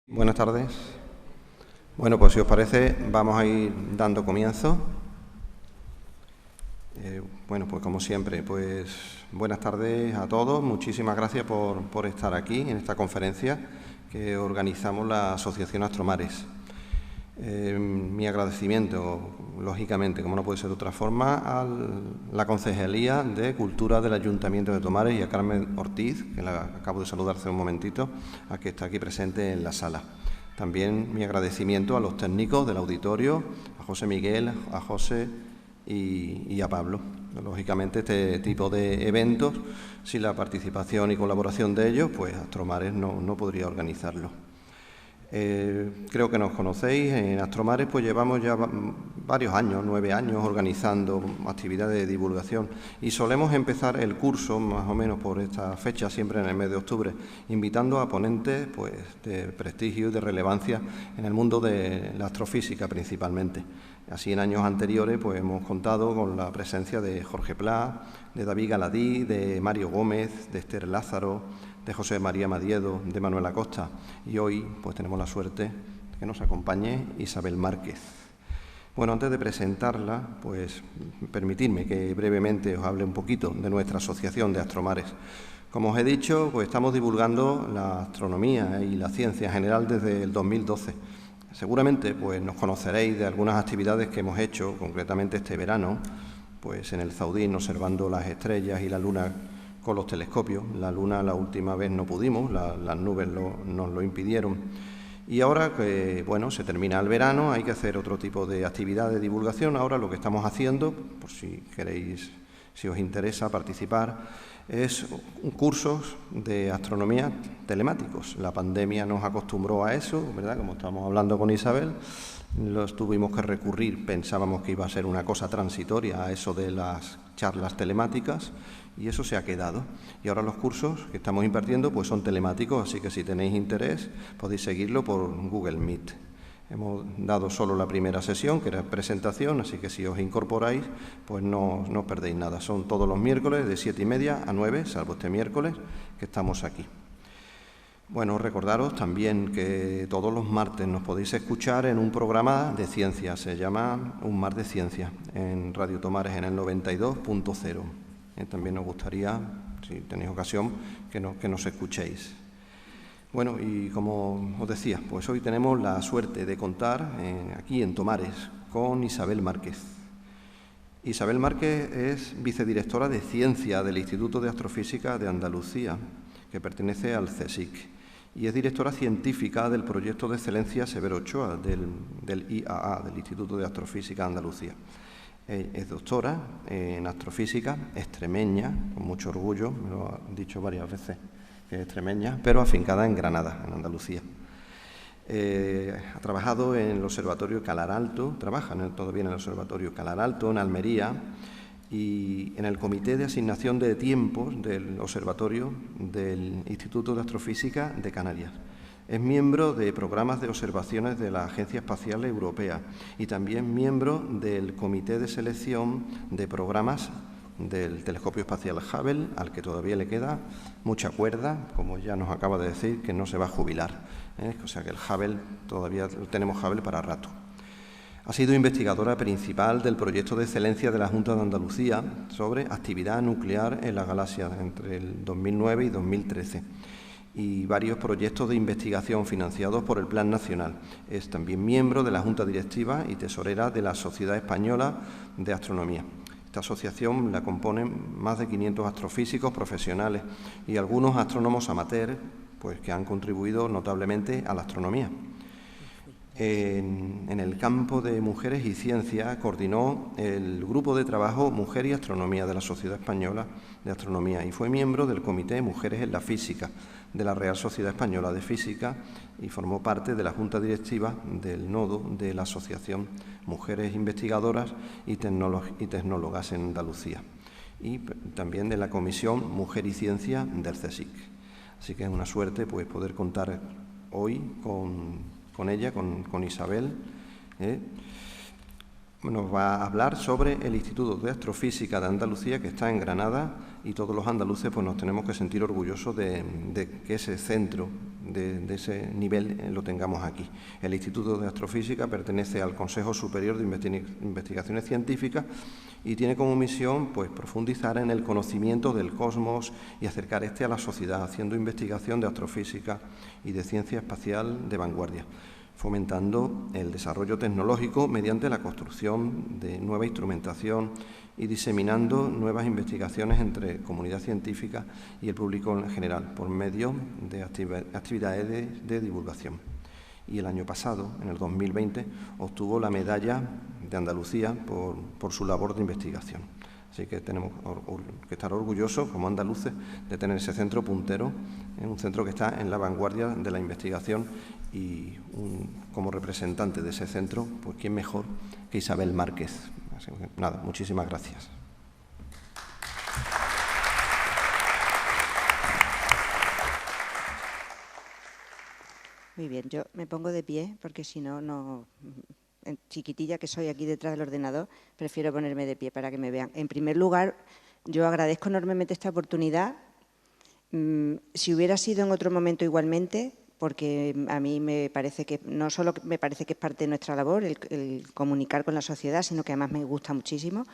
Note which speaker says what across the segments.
Speaker 1: Buenas tardes. Bueno, pues si os parece, vamos a ir dando comienzo. Bueno, pues como siempre, pues buenas tardes a todos. Muchísimas gracias por estar aquí en esta conferencia que organizamos la Asociación Astromares. Mi agradecimiento, lógicamente, como no puede ser de otra forma, a la Concejalía de Cultura del Ayuntamiento de Tomares y a Carmen Ortiz, que la acabo de saludar hace un momentito, a que está aquí presente en la sala. También mi agradecimiento a los técnicos del auditorio, a José Miguel, a José y a Pablo. Lógicamente, este tipo de eventos, sin la participación y colaboración de ellos, pues Astromares no podría organizarlo. Creo que nos conocéis. En Astromares pues llevamos ya varios años, 9 años, organizando actividades de divulgación y solemos empezar el curso más o menos por esta fecha, siempre en el mes de octubre, invitando a ponentes pues, de prestigio y de relevancia en el mundo de la astrofísica principalmente. Así en años anteriores pues hemos contado con la presencia de Jorge Pla, de David Galadí, de Mario Gómez, de Esther Lázaro, de José María Madiedo, de Manuel Acosta, y hoy pues tenemos la suerte de que nos acompañe Isabel Márquez. Bueno, antes de presentarla, pues permitidme que brevemente os hable un poquito de nuestra asociación de Astromares. Como os he dicho, pues estamos divulgando la astronomía y la ciencia en general desde el 2012. Seguramente pues nos conoceréis de algunas actividades que hemos hecho, concretamente este verano, pues en el Zaudín observando las estrellas y la luna con los telescopios. La luna la última vez no pudimos, las nubes nos lo impidieron. Y ahora que bueno, se termina el verano, hay que hacer otro tipo de actividad de divulgación. Ahora lo que estamos haciendo, por si queréis, si os interesa participar, es cursos de astronomía telemáticos. La pandemia nos acostumbró a eso, ¿verdad? Como estamos hablando con Isabel, los tuvimos que recurrir, pensábamos que iba a ser una cosa transitoria a eso de las charlas telemáticas, y eso se ha quedado. Y ahora los cursos que estamos impartiendo pues son telemáticos, así que si tenéis interés podéis seguirlo por Google Meet. Hemos dado solo la primera sesión, que era presentación, así que si os incorporáis, pues no perdéis nada. Son todos los miércoles de 7:30 a 9, salvo este miércoles, que estamos aquí. Bueno, recordaros también que todos los martes nos podéis escuchar en un programa de ciencia, se llama Un Mar de Ciencia, en Radio Tomares, en el 92.0. También nos gustaría, si tenéis ocasión, que nos escuchéis. Bueno, y como os decía, pues hoy tenemos la suerte de contar aquí en Tomares con Isabel Márquez. Isabel Márquez es vicedirectora de Ciencia del Instituto de Astrofísica de Andalucía, que pertenece al CSIC, y es directora científica del proyecto de excelencia Severo Ochoa, del IAA, del Instituto de Astrofísica de Andalucía. Es doctora en astrofísica, extremeña, con mucho orgullo, me lo ha dicho varias veces, que es extremeña, pero afincada en Granada, en Andalucía. Ha trabajado en el Observatorio Calar Alto, trabaja todavía en el Observatorio Calar Alto, en Almería, y en el Comité de Asignación de Tiempos del Observatorio del Instituto de Astrofísica de Canarias. Es miembro de programas de observaciones de la Agencia Espacial Europea y también miembro del Comité de Selección de Programas del Telescopio Espacial Hubble, al que todavía le queda mucha cuerda, como ya nos acaba de decir, que no se va a jubilar. O sea que el Hubble, todavía tenemos Hubble para rato. Ha sido investigadora principal del proyecto de excelencia de la Junta de Andalucía sobre actividad nuclear en las galaxias entre el 2009 y 2013 y varios proyectos de investigación financiados por el Plan Nacional. Es también miembro de la Junta Directiva y tesorera de la Sociedad Española de Astronomía. Esta asociación la componen más de 500 astrofísicos profesionales y algunos astrónomos amateurs pues, que han contribuido notablemente a la astronomía. En el campo de mujeres y ciencia coordinó el grupo de trabajo Mujer y Astronomía de la Sociedad Española de Astronomía y fue miembro del Comité Mujeres en la Física de la Real Sociedad Española de Física y formó parte de la Junta Directiva del nodo de la Asociación Mujeres Investigadoras y Tecnólogas en Andalucía y también de la Comisión Mujer y Ciencia del CSIC. Así que es una suerte pues, poder contar hoy con ella, con Isabel. nos va a hablar sobre el Instituto de Astrofísica de Andalucía, que está en Granada, y todos los andaluces pues nos tenemos que sentir orgullosos de que ese centro, de ese nivel, lo tengamos aquí. El Instituto de Astrofísica pertenece al Consejo Superior de Investigaciones Científicas y tiene como misión pues profundizar en el conocimiento del cosmos y acercar este a la sociedad, haciendo investigación de astrofísica y de ciencia espacial de vanguardia, fomentando el desarrollo tecnológico mediante la construcción de nueva instrumentación y diseminando nuevas investigaciones entre comunidad científica y el público en general por medio de actividades de divulgación. Y el año pasado, en el 2020, obtuvo la medalla de Andalucía por su labor de investigación. Así que tenemos que estar orgullosos como andaluces de tener ese centro puntero, un centro que está en la vanguardia de la investigación y como representante de ese centro, pues quién mejor que Isabel Márquez. Así que, nada, muchísimas gracias.
Speaker 2: Muy bien, yo me pongo de pie porque si no, chiquitilla que soy aquí detrás del ordenador, prefiero ponerme de pie para que me vean. En primer lugar, yo agradezco enormemente esta oportunidad. Si hubiera sido en otro momento igualmente, porque a mí me parece que, no solo me parece que es parte de nuestra labor el comunicar con la sociedad, sino que además me gusta muchísimo,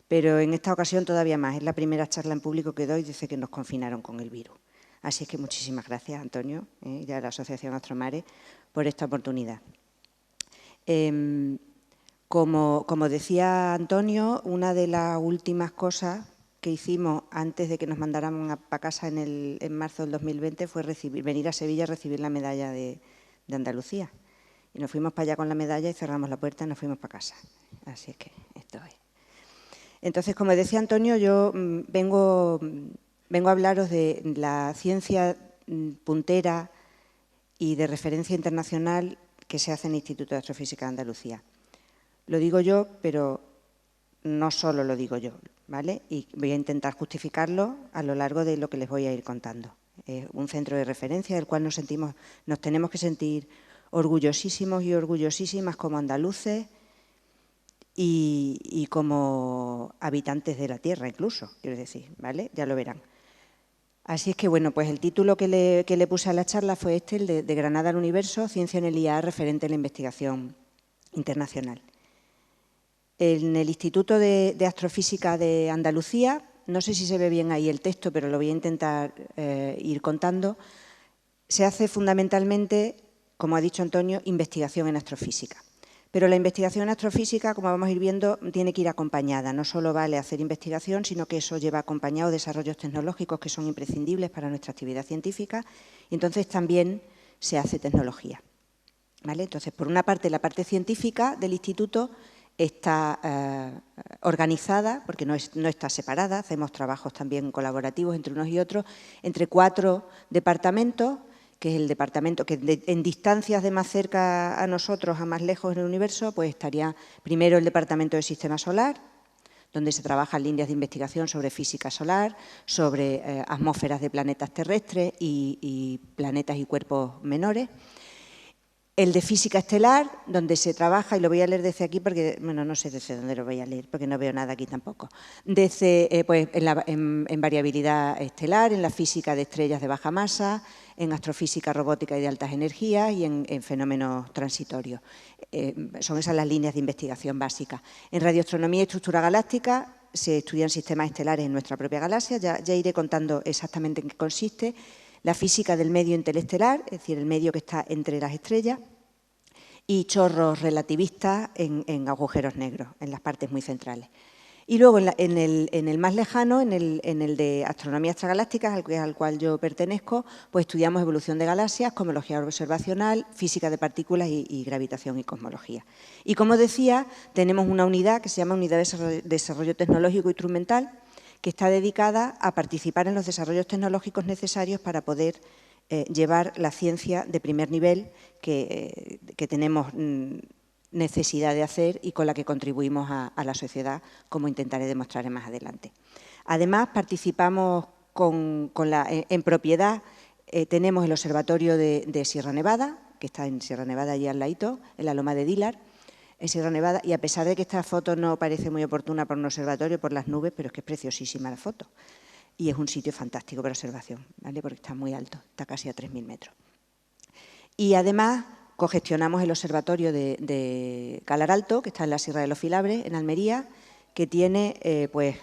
Speaker 2: pero en esta ocasión todavía más. Es la primera charla en público que doy desde que nos confinaron con el virus. Así es que muchísimas gracias, Antonio, y a la Asociación Astromares por esta oportunidad. Como decía Antonio, una de las últimas cosas que hicimos antes de que nos mandaran para casa en marzo del 2020 fue venir a Sevilla a recibir la medalla de Andalucía. Y nos fuimos para allá con la medalla y cerramos la puerta y nos fuimos para casa. Así es que esto es. Entonces, como decía Antonio, yo vengo a hablaros de la ciencia puntera y de referencia internacional que se hace en el Instituto de Astrofísica de Andalucía. Lo digo yo, pero no solo lo digo yo, ¿vale? Y voy a intentar justificarlo a lo largo de lo que les voy a ir contando. Es un centro de referencia del cual nos tenemos que sentir orgullosísimos y orgullosísimas como andaluces y como habitantes de la tierra incluso, quiero decir, ¿vale? Ya lo verán. Así es que, bueno, pues el título que le puse a la charla fue el de Granada al Universo, Ciencia en el IA referente a la investigación internacional. En el Instituto de Astrofísica de Andalucía, no sé si se ve bien ahí el texto, pero lo voy a intentar ir contando, se hace fundamentalmente, como ha dicho Antonio, investigación en astrofísica. Pero la investigación en astrofísica, como vamos a ir viendo, tiene que ir acompañada. No solo vale hacer investigación, sino que eso lleva acompañado desarrollos tecnológicos que son imprescindibles para nuestra actividad científica y entonces también se hace tecnología. ¿Vale? Entonces, por una parte, la parte científica del instituto está organizada, porque no está separada, hacemos trabajos también colaborativos entre unos y otros, entre 4 departamentos, que es el departamento que en distancias de más cerca a nosotros, a más lejos en el universo, pues estaría primero el departamento de Sistema Solar, donde se trabajan líneas de investigación sobre física solar, sobre atmósferas de planetas terrestres y planetas y cuerpos menores. El de física estelar, donde se trabaja, y lo voy a leer desde aquí porque, bueno, no sé desde dónde lo voy a leer, porque no veo nada aquí tampoco. Desde, pues, en variabilidad estelar, en la física de estrellas de baja masa, en astrofísica robótica y de altas energías y en fenómenos transitorios. Son esas las líneas de investigación básicas. En radioastronomía y estructura galáctica se estudian sistemas estelares en nuestra propia galaxia, ya iré contando exactamente en qué consiste. La física del medio interestelar, es decir, el medio que está entre las estrellas, y chorros relativistas en agujeros negros, en las partes muy centrales. Y luego en el más lejano, en el de astronomía extragaláctica, al cual yo pertenezco, pues estudiamos evolución de galaxias, cosmología observacional, física de partículas y gravitación y cosmología. Y como decía, tenemos una unidad que se llama Unidad de Desarrollo Tecnológico Instrumental, que está dedicada a participar en los desarrollos tecnológicos necesarios para poder llevar la ciencia de primer nivel que tenemos necesidad de hacer y con la que contribuimos a la sociedad, como intentaré demostrar más adelante. Además, participamos en propiedad, tenemos el Observatorio de Sierra Nevada, que está en Sierra Nevada, allí al ladito, en la Loma de Dílar, en Sierra Nevada, y a pesar de que esta foto no parece muy oportuna para un observatorio por las nubes, pero es que es preciosísima la foto. Y es un sitio fantástico para observación, ¿vale? Porque está muy alto, está casi a 3.000 metros. Y además cogestionamos el observatorio de Calar Alto, que está en la Sierra de los Filabres, en Almería, que tiene pues,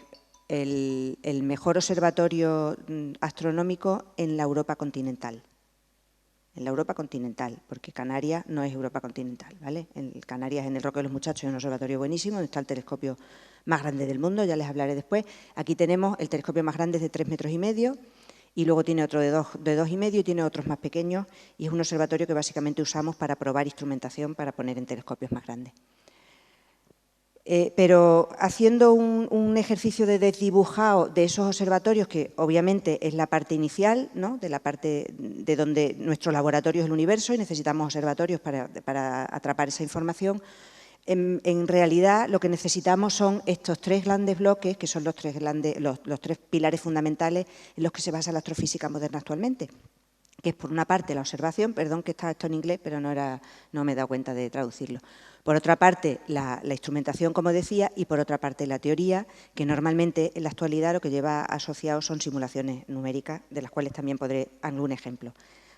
Speaker 2: el mejor observatorio astronómico en la Europa continental. En la Europa continental, porque Canarias no es Europa continental, ¿vale? En Canarias, en el Roque de los Muchachos, es un observatorio buenísimo, donde está el telescopio más grande del mundo, ya les hablaré después. Aquí tenemos el telescopio más grande, es de 3,5 metros, y luego tiene otro de 2,5 metros y tiene otros más pequeños, y es un observatorio que básicamente usamos para probar instrumentación para poner en telescopios más grandes. Pero haciendo un ejercicio de desdibujado de esos observatorios, que obviamente es la parte inicial, ¿no? De la parte de donde nuestro laboratorio es el universo y necesitamos observatorios para atrapar esa información, en realidad lo que necesitamos son estos 3 grandes bloques, que son los 3 pilares fundamentales en los que se basa la astrofísica moderna actualmente, que es por una parte la observación, perdón que está esto en inglés, pero no me he dado cuenta de traducirlo. Por otra parte, la instrumentación, como decía, y por otra parte la teoría, que normalmente en la actualidad lo que lleva asociado son simulaciones numéricas, de las cuales también podré algún ejemplo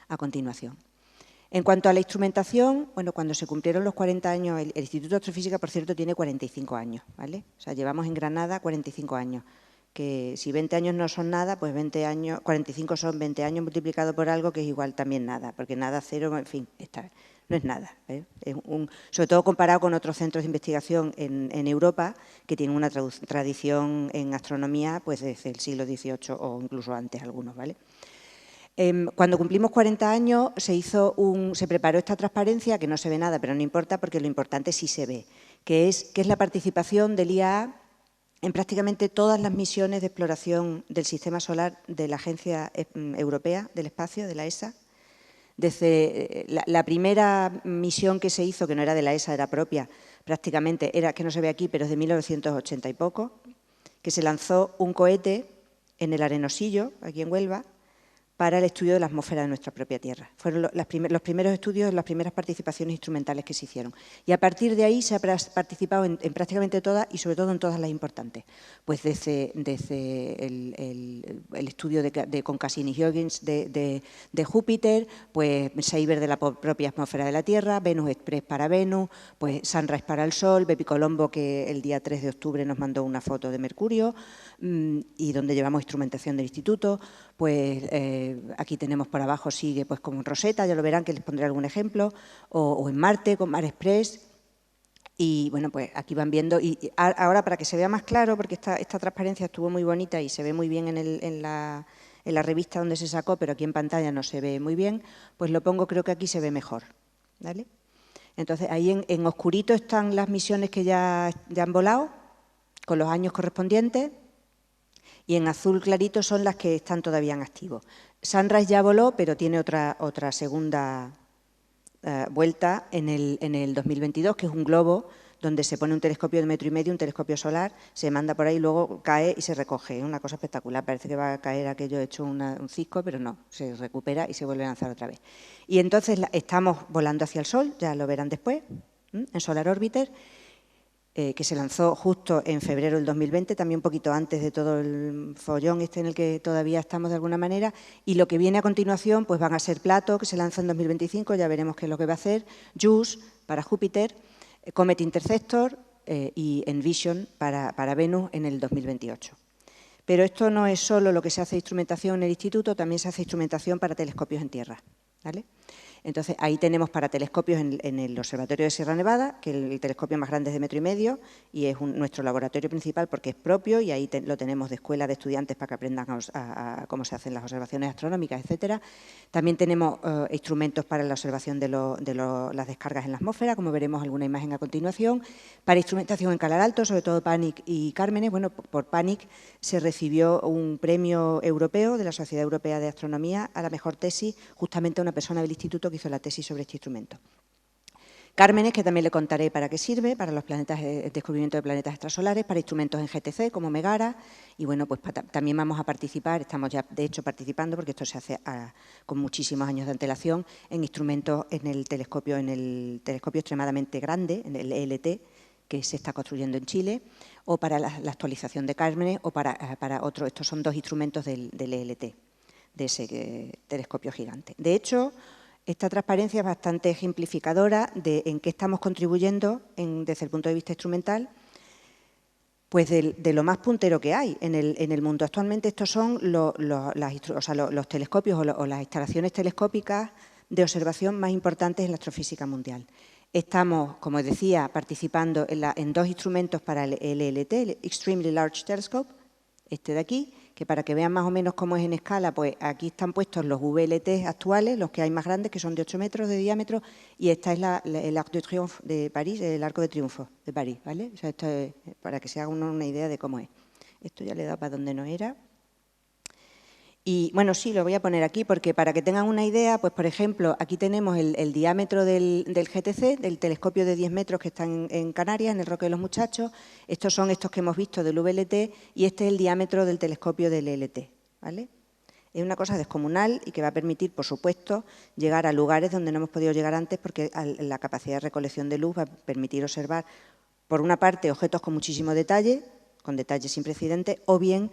Speaker 2: a continuación. En cuanto a la instrumentación, bueno, cuando se cumplieron los 40 años, el Instituto de Astrofísica, por cierto, tiene 45 años, ¿vale? O sea, llevamos en Granada 45 años, que si 20 años no son nada, pues 45 son 20 años multiplicado por algo que es igual también nada, porque nada, cero, en fin, no es nada. Es sobre todo comparado con otros centros de investigación en Europa que tienen una tradición en astronomía pues desde el siglo XVIII o incluso antes algunos, ¿vale? Cuando cumplimos 40 años se preparó esta transparencia, que no se ve nada, pero no importa porque lo importante sí se ve, que es la participación del IAA en prácticamente todas las misiones de exploración del sistema solar de la Agencia Europea del Espacio, de la ESA. Desde la primera misión que se hizo, que no era de la ESA, era propia, prácticamente, era que no se ve aquí, pero es de 1980 y poco, que se lanzó un cohete en el Arenosillo, aquí en Huelva, para el estudio de la atmósfera de nuestra propia Tierra. Fueron los primeros estudios, las primeras participaciones instrumentales que se hicieron. Y a partir de ahí se ha participado en prácticamente todas y sobre todo en todas las importantes. Pues desde el estudio con Cassini-Huygens de Júpiter, pues Seiber de la propia atmósfera de la Tierra, Venus Express para Venus, pues Sunrise para el Sol, Bepi Colombo, que el día 3 de octubre nos mandó una foto de Mercurio, y donde llevamos instrumentación del instituto, pues aquí tenemos por abajo, sigue pues como Rosetta, ya lo verán que les pondré algún ejemplo, o en Marte con Mars Express, y bueno, pues aquí van viendo, y ahora para que se vea más claro, porque esta transparencia estuvo muy bonita y se ve muy bien en la revista donde se sacó, pero aquí en pantalla no se ve muy bien, pues lo pongo, creo que aquí se ve mejor, ¿vale? Entonces ahí en oscurito están las misiones que ya han volado, con los años correspondientes, y en azul clarito son las que están todavía en activo. Sunrise ya voló, pero tiene otra segunda vuelta en el 2022, que es un globo donde se pone un telescopio de 1,5 metros, un telescopio solar, se manda por ahí, luego cae y se recoge. Es una cosa espectacular, parece que va a caer aquello hecho un cisco, pero no, se recupera y se vuelve a lanzar otra vez. Y entonces estamos volando hacia el Sol, ya lo verán después, en Solar Orbiter, que se lanzó justo en febrero del 2020, también un poquito antes de todo el follón en el que todavía estamos de alguna manera, y lo que viene a continuación pues van a ser Plato, que se lanza en 2025, ya veremos qué es lo que va a hacer, JUICE para Júpiter, Comet Interceptor y Envision para Venus en el 2028. Pero esto no es solo lo que se hace de instrumentación en el instituto, también se hace instrumentación para telescopios en tierra, ¿vale? Entonces, ahí tenemos para telescopios en el Observatorio de Sierra Nevada, que el telescopio más grande es de 1,5 metros y es nuestro laboratorio principal porque es propio y ahí lo tenemos de escuela de estudiantes para que aprendan cómo se hacen las observaciones astronómicas, etcétera. También tenemos instrumentos para la observación de las descargas en la atmósfera, como veremos alguna imagen a continuación. Para instrumentación en Calar Alto, sobre todo PANIC y Cármenes. Bueno, por PANIC se recibió un premio europeo de la Sociedad Europea de Astronomía a la mejor tesis, justamente a una persona del instituto que hizo la tesis sobre este instrumento. Cármenes, que también le contaré para qué sirve, para los planetas, el descubrimiento de planetas extrasolares, para instrumentos en GTC, como Megara, y bueno, pues también vamos a participar, estamos ya de hecho participando, porque esto se hace con muchísimos años de antelación, en instrumentos en el telescopio extremadamente grande, en el ELT, que se está construyendo en Chile, o para la actualización de Cármenes, o para otro. Estos son 2 instrumentos del ELT, de ese telescopio gigante. De hecho, esta transparencia es bastante ejemplificadora de en qué estamos contribuyendo desde el punto de vista instrumental, pues de lo más puntero que hay en el mundo. Actualmente estos son los telescopios o las instalaciones telescópicas de observación más importantes en la astrofísica mundial. Estamos, como decía, participando en 2 instrumentos para el ELT, el Extremely Large Telescope, este de aquí, que para que vean más o menos cómo es en escala, pues aquí están puestos los VLT actuales, los que hay más grandes, que son de 8 metros de diámetro, y esta es el Arc de Triomphe de París, el Arco de Triunfo de París, ¿vale? O sea, esto es para que se haga una idea de cómo es. Esto ya le da para donde no era. Y bueno, sí, lo voy a poner aquí porque para que tengan una idea, pues por ejemplo, aquí tenemos el diámetro del GTC, del telescopio de 10 metros que está en Canarias, en el Roque de los Muchachos. Estos son estos que hemos visto del VLT y este es el diámetro del telescopio del ELT, ¿vale? Es una cosa descomunal y que va a permitir, por supuesto, llegar a lugares donde no hemos podido llegar antes porque la capacidad de recolección de luz va a permitir observar, por una parte, objetos con muchísimo detalle, con detalles sin precedentes, o bien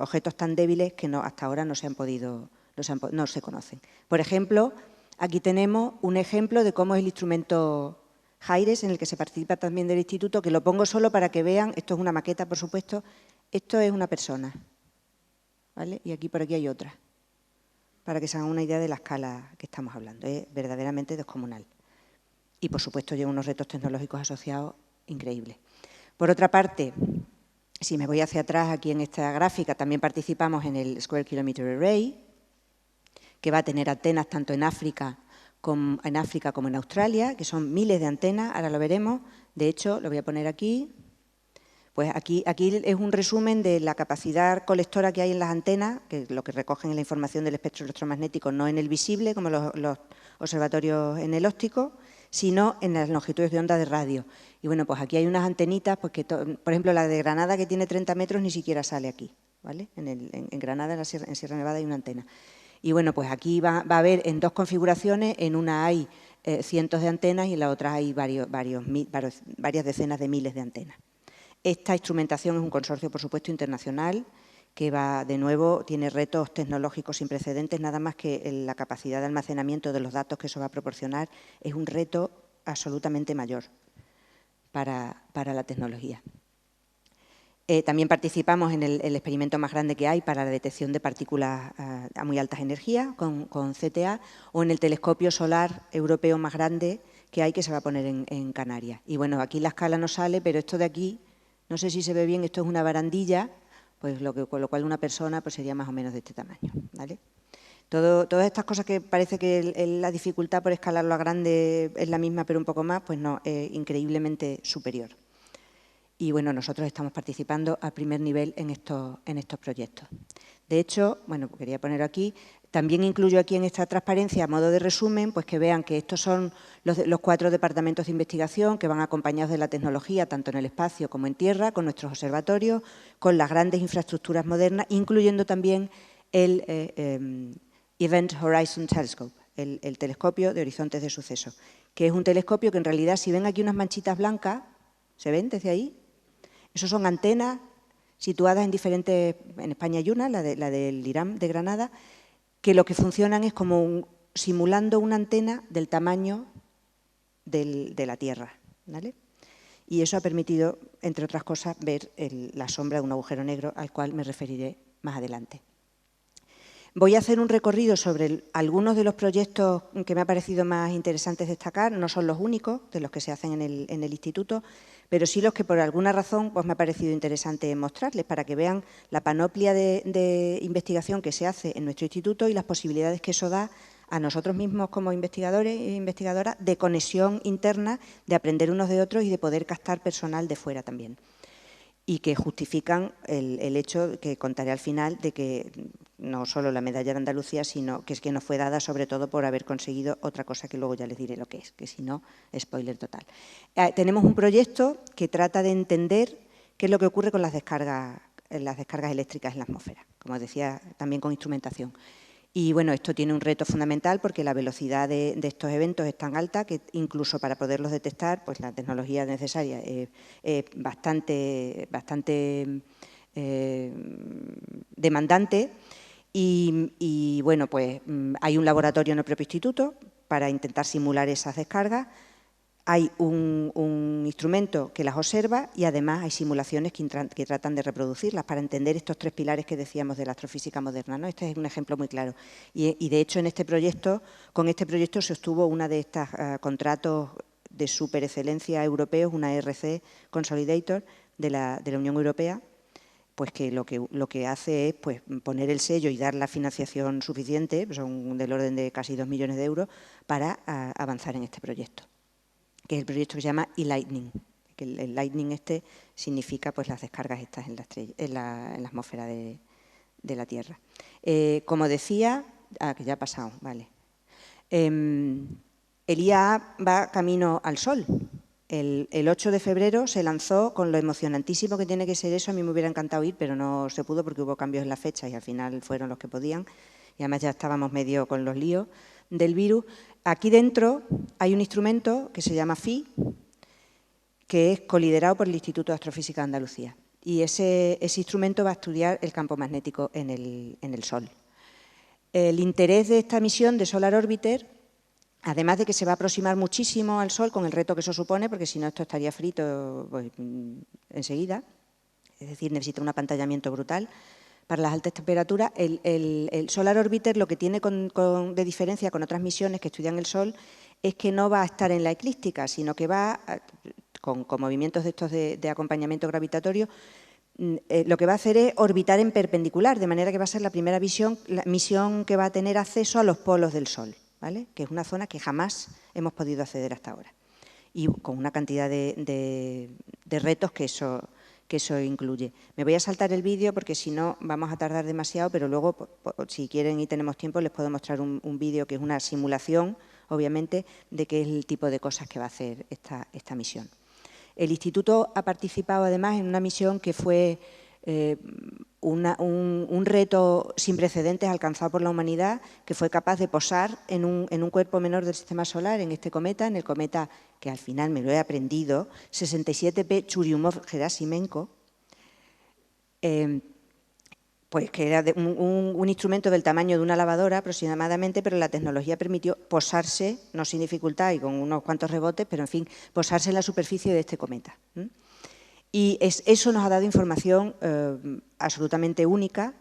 Speaker 2: objetos tan débiles que hasta ahora no se conocen. Por ejemplo, aquí tenemos un ejemplo de cómo es el instrumento JAIRES, en el que se participa también del instituto, que lo pongo solo para que vean, esto es una maqueta, por supuesto, esto es una persona, ¿vale? Y aquí por aquí hay otra, para que se hagan una idea de la escala que estamos hablando, es verdaderamente descomunal. Y, por supuesto, lleva unos retos tecnológicos asociados increíbles. Por otra parte, si me voy hacia atrás, aquí en esta gráfica, también participamos en el Square Kilometer Array, que va a tener antenas tanto en África como en Australia, que son miles de antenas, ahora lo veremos. De hecho, lo voy a poner aquí. Pues aquí es un resumen de la capacidad colectora que hay en las antenas, que es lo que recogen la información del espectro electromagnético, no en el visible, como los observatorios en el óptico, sino en las longitudes de onda de radio. Y bueno, pues aquí hay unas antenitas, pues que por ejemplo, la de Granada, que tiene 30 metros, ni siquiera sale aquí, ¿vale? En Granada, en Sierra Nevada, hay una antena. Y bueno, pues aquí va a haber en 2 configuraciones, en una hay cientos de antenas y en la otra hay varias decenas de miles de antenas. Esta instrumentación es un consorcio, por supuesto, internacional, que de nuevo, tiene retos tecnológicos sin precedentes, nada más que la capacidad de almacenamiento de los datos que eso va a proporcionar es un reto absolutamente mayor para la tecnología. También participamos en el experimento más grande que hay para la detección de partículas a muy altas energías, con CTA, o en el telescopio solar europeo más grande que hay, que se va a poner en Canarias. Y bueno, aquí la escala no sale, pero esto de aquí, no sé si se ve bien, esto es una barandilla, pues con lo cual una persona pues sería más o menos de este tamaño, ¿vale? Todas estas cosas que parece que la dificultad por escalarlo a grande es la misma, pero un poco más, pues no, es increíblemente superior. Y bueno, nosotros estamos participando a primer nivel en estos proyectos. De hecho, bueno, quería poner aquí, también incluyo aquí en esta transparencia, a modo de resumen, pues que vean que estos son los 4 departamentos de investigación que van acompañados de la tecnología, tanto en el espacio como en tierra, con nuestros observatorios, con las grandes infraestructuras modernas, incluyendo también el Event Horizon Telescope, el telescopio de horizontes de suceso, que es un telescopio que en realidad, si ven aquí unas manchitas blancas, ¿se ven desde ahí? Esos son antenas situadas en España hay una, la del IRAM de Granada, que lo que funcionan es como simulando una antena del tamaño de la Tierra, ¿vale? Y eso ha permitido, entre otras cosas, ver la sombra de un agujero negro, al cual me referiré más adelante. Voy a hacer un recorrido sobre algunos de los proyectos que me ha parecido más interesantes destacar. No son los únicos de los que se hacen en el instituto, pero sí los que por alguna razón pues me ha parecido interesante mostrarles para que vean la panoplia de investigación que se hace en nuestro instituto y las posibilidades que eso da a nosotros mismos como investigadores e investigadoras de conexión interna, de aprender unos de otros y de poder captar personal de fuera también. y que justifican el hecho que contaré al final de que no solo la medalla de Andalucía, sino que es que nos fue dada sobre todo por haber conseguido otra cosa que luego ya les diré lo que es, que si no, spoiler total. Tenemos un proyecto que trata de entender qué es lo que ocurre con las descargas eléctricas en la atmósfera, como decía, también con instrumentación. Y bueno, esto tiene un reto fundamental porque la velocidad de estos eventos es tan alta que incluso para poderlos detectar, pues la tecnología necesaria es bastante demandante. Y bueno, pues hay un laboratorio en el propio instituto para intentar simular esas descargas. Hay un instrumento que las observa y además hay simulaciones que tratan de reproducirlas para entender estos tres pilares que decíamos de la astrofísica moderna, ¿no? Este es un ejemplo muy claro. Y de hecho, con este proyecto se obtuvo una de estos contratos de super excelencia europeos, una ERC Consolidator de la Unión Europea, pues que lo que hace es pues, poner el sello y dar la financiación suficiente, son del orden de casi 2 millones de euros, para avanzar en este proyecto, que es el proyecto que se llama e-Lightning. El Lightning este significa pues, las descargas estas en la atmósfera de la Tierra. Como decía, que ya ha pasado, vale. El IAA va camino al Sol. El 8 de febrero se lanzó con lo emocionantísimo que tiene que ser eso. A mí me hubiera encantado ir, pero no se pudo porque hubo cambios en la fecha y al final fueron los que podían. Y además ya estábamos medio con los líos del virus. Aquí dentro hay un instrumento que se llama FI, que es coliderado por el Instituto de Astrofísica de Andalucía. Y ese instrumento va a estudiar el campo magnético en el Sol. El interés de esta misión de Solar Orbiter, además de que se va a aproximar muchísimo al Sol con el reto que eso supone, porque si no esto estaría frito pues, enseguida, es decir, necesita un apantallamiento brutal para las altas temperaturas. El Solar Orbiter lo que tiene de diferencia con otras misiones que estudian el Sol es que no va a estar en la eclíptica, sino que va, con movimientos de estos de acompañamiento gravitatorio, lo que va a hacer es orbitar en perpendicular, de manera que va a ser la primera misión que va a tener acceso a los polos del Sol, ¿vale? Que es una zona que jamás hemos podido acceder hasta ahora. Y con una cantidad de retos que eso incluye. Me voy a saltar el vídeo porque si no vamos a tardar demasiado, pero luego, si quieren y tenemos tiempo, les puedo mostrar un vídeo que es una simulación, obviamente, de qué es el tipo de cosas que va a hacer esta misión. El Instituto ha participado, además, en una misión que fue un reto sin precedentes alcanzado por la humanidad, que fue capaz de posar en un cuerpo menor del Sistema Solar, en este cometa, en el cometa que al final me lo he aprendido, 67P Churyumov-Gerasimenko, pues que era un instrumento del tamaño de una lavadora aproximadamente, pero la tecnología permitió posarse, no sin dificultad y con unos cuantos rebotes, pero en fin, posarse en la superficie de este cometa. Y eso nos ha dado información absolutamente única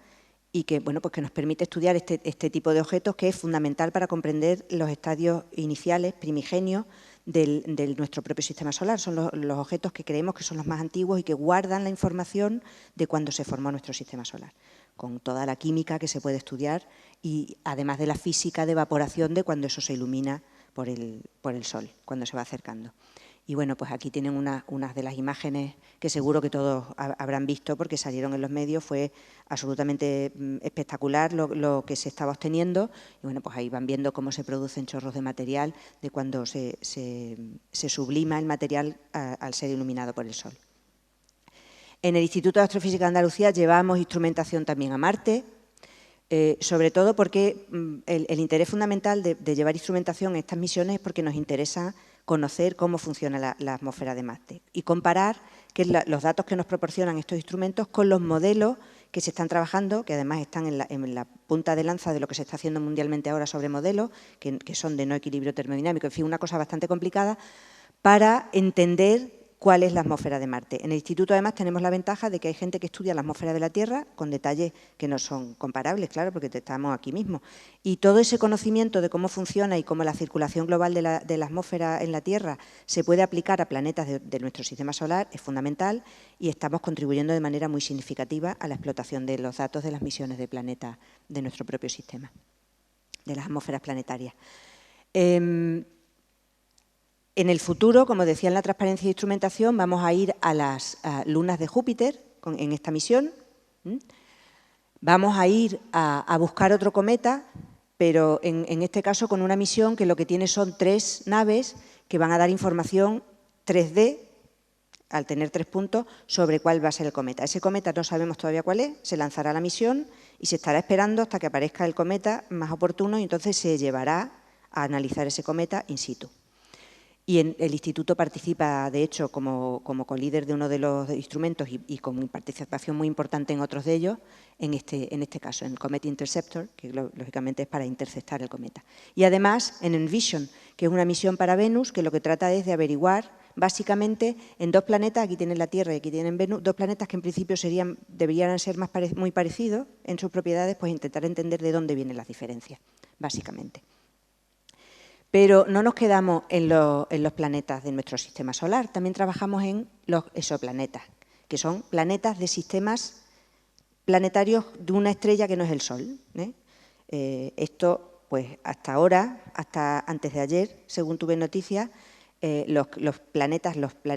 Speaker 2: y que, bueno, pues que nos permite estudiar este tipo de objetos, que es fundamental para comprender los estadios iniciales, primigenios, de nuestro propio sistema solar. Son los objetos que creemos que son los más antiguos y que guardan la información de cuando se formó nuestro sistema solar, con toda la química que se puede estudiar y además de la física de evaporación de cuando eso se ilumina por el Sol, cuando se va acercando. Y bueno, pues aquí tienen unas de las imágenes que seguro que todos habrán visto porque salieron en los medios. Fue absolutamente espectacular lo que se estaba obteniendo. Y bueno, pues ahí van viendo cómo se producen chorros de material de cuando se sublima el material al ser iluminado por el Sol. En el Instituto de Astrofísica de Andalucía llevamos instrumentación también a Marte, sobre todo porque el interés fundamental de llevar instrumentación en estas misiones es porque nos interesa conocer cómo funciona la atmósfera de Marte y comparar los datos que nos proporcionan estos instrumentos con los modelos que se están trabajando, que además están en la punta de lanza de lo que se está haciendo mundialmente ahora sobre modelos, que son de no equilibrio termodinámico, en fin, una cosa bastante complicada, para entender cuál es la atmósfera de Marte. En el Instituto, además, tenemos la ventaja de que hay gente que estudia la atmósfera de la Tierra con detalles que no son comparables, claro, porque estamos aquí mismo. Y todo ese conocimiento de cómo funciona y cómo la circulación global de la atmósfera en la Tierra se puede aplicar a planetas de nuestro sistema solar es fundamental y estamos contribuyendo de manera muy significativa a la explotación de los datos de las misiones de planetas de nuestro propio sistema, de las atmósferas planetarias. En el futuro, como decía en la transparencia de instrumentación, vamos a ir a las lunas de Júpiter en esta misión. Vamos a ir a buscar otro cometa, pero en este caso con una misión que lo que tiene son 3 naves que van a dar información 3D, al tener 3 puntos, sobre cuál va a ser el cometa. Ese cometa no sabemos todavía cuál es, se lanzará la misión y se estará esperando hasta que aparezca el cometa más oportuno y entonces se llevará a analizar ese cometa in situ. Y el Instituto participa, de hecho, como colíder de uno de los instrumentos y con participación muy importante en otros de ellos, en este caso, en Comet Interceptor, que lógicamente es para interceptar el cometa. Y además en Envision, que es una misión para Venus, que lo que trata es de averiguar, básicamente, en 2 planetas, aquí tienen la Tierra y aquí tienen Venus, 2 planetas que en principio deberían ser muy parecidos en sus propiedades, pues intentar entender de dónde vienen las diferencias, básicamente. Pero no nos quedamos en los planetas de nuestro sistema solar, también trabajamos en los exoplanetas, que son planetas de sistemas planetarios de una estrella que no es el Sol. Esto, pues hasta ahora, hasta antes de ayer, según tuve noticias, los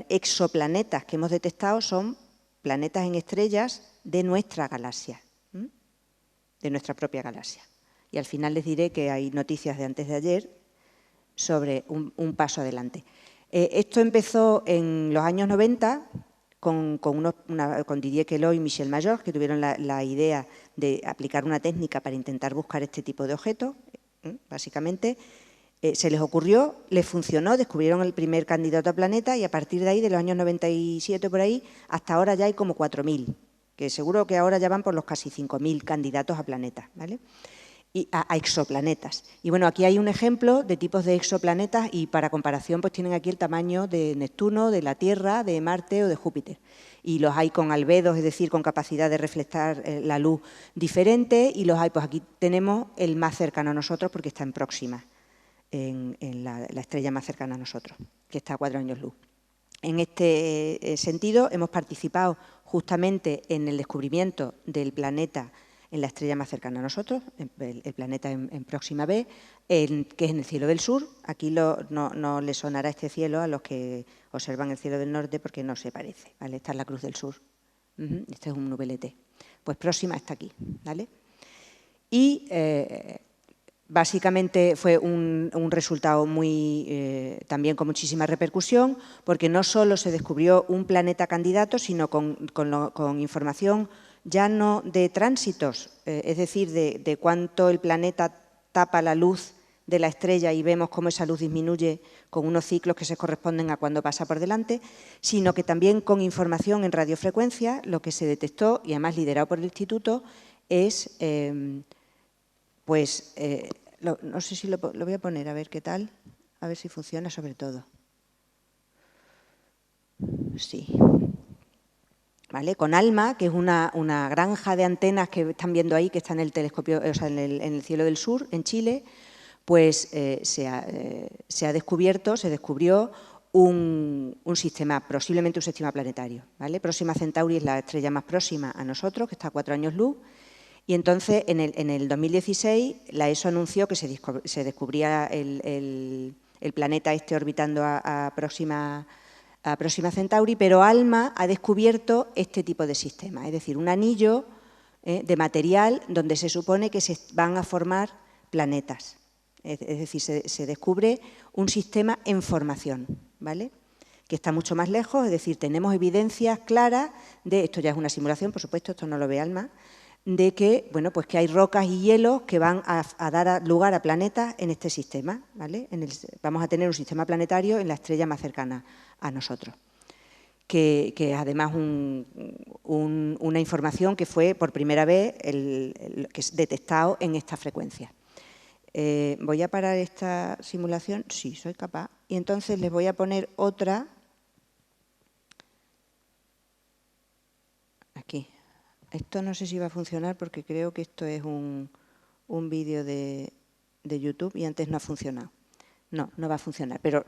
Speaker 2: exoplanetas que hemos detectado son planetas en estrellas de nuestra galaxia, de nuestra propia galaxia. Y al final les diré que hay noticias de antes de ayer sobre un paso adelante. Esto empezó en los años 90 con Didier Queloz y Michel Mayor, que tuvieron la idea de aplicar una técnica para intentar buscar este tipo de objetos, básicamente. Se les ocurrió, les funcionó, descubrieron el primer candidato a planeta y a partir de ahí, de los años 97 por ahí, hasta ahora ya hay como 4.000, que seguro que ahora ya van por los casi 5.000 candidatos a planetas, ¿vale? Y a exoplanetas. Y bueno, aquí hay un ejemplo de tipos de exoplanetas y para comparación pues tienen aquí el tamaño de Neptuno, de la Tierra, de Marte o de Júpiter. Y los hay con albedos, es decir, con capacidad de reflectar la luz diferente, y los hay, pues aquí tenemos el más cercano a nosotros porque está en Próxima, en la estrella más cercana a nosotros, que está a 4 años luz. En este sentido, hemos participado justamente en el descubrimiento del planeta en la estrella más cercana a nosotros, el planeta en Próxima B, que es en el cielo del sur. Aquí no les sonará este cielo a los que observan el cielo del norte porque no se parece, ¿vale? Esta es la Cruz del Sur. Este es un nubelete. Pues Próxima está aquí, ¿vale? Y básicamente fue un resultado también con muchísima repercusión, porque no solo se descubrió un planeta candidato, sino con información ya no de tránsitos, es decir, de cuánto el planeta tapa la luz de la estrella y vemos cómo esa luz disminuye con unos ciclos que se corresponden a cuando pasa por delante, sino que también con información en radiofrecuencia. Lo que se detectó, y además liderado por el Instituto, es, no sé si lo voy a poner, a ver qué tal, a ver si funciona sobre todo. Sí. ¿Vale? Con ALMA, que es una granja de antenas que están viendo ahí, que está en el telescopio, o sea, en el cielo del sur, en Chile, pues se descubrió un sistema, posiblemente un sistema planetario, ¿vale? Próxima Centauri es la estrella más próxima a nosotros, que está a 4 años luz, y entonces en el 2016 la ESO anunció que se descubría el planeta este orbitando a Próxima Centauri, pero ALMA ha descubierto este tipo de sistema, es decir, un anillo de material donde se supone que se van a formar planetas. Es decir, se descubre un sistema en formación, ¿vale? Que está mucho más lejos, es decir, tenemos evidencias claras de, esto ya es una simulación, por supuesto, esto no lo ve ALMA, de que, bueno, pues que hay rocas y hielos que van a dar lugar a planetas en este sistema, ¿vale? Vamos a tener un sistema planetario en la estrella más cercana a nosotros, que es además una información que fue por primera vez que es detectado en esta frecuencia. ¿Voy a parar esta simulación? Sí, soy capaz. Y entonces les voy a poner otra. Aquí. Esto no sé si va a funcionar porque creo que esto es un vídeo de YouTube y antes no ha funcionado. No va a funcionar, pero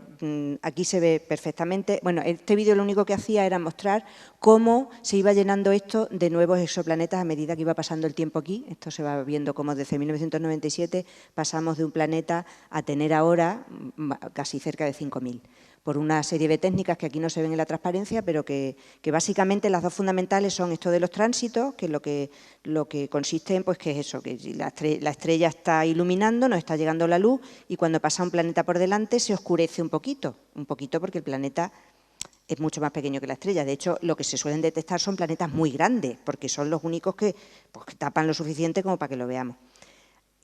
Speaker 2: aquí se ve perfectamente. Bueno, este vídeo lo único que hacía era mostrar cómo se iba llenando esto de nuevos exoplanetas a medida que iba pasando el tiempo aquí. Esto se va viendo cómo desde 1997 pasamos de un planeta a tener ahora casi cerca de 5.000. por una serie de técnicas que aquí no se ven en la transparencia, pero que básicamente las dos fundamentales son esto de los tránsitos, que lo que consiste en, pues, que es eso, que la estrella está iluminando, nos está llegando la luz y cuando pasa un planeta por delante se oscurece un poquito porque el planeta es mucho más pequeño que la estrella. De hecho, lo que se suelen detectar son planetas muy grandes, porque son los únicos que tapan lo suficiente como para que lo veamos.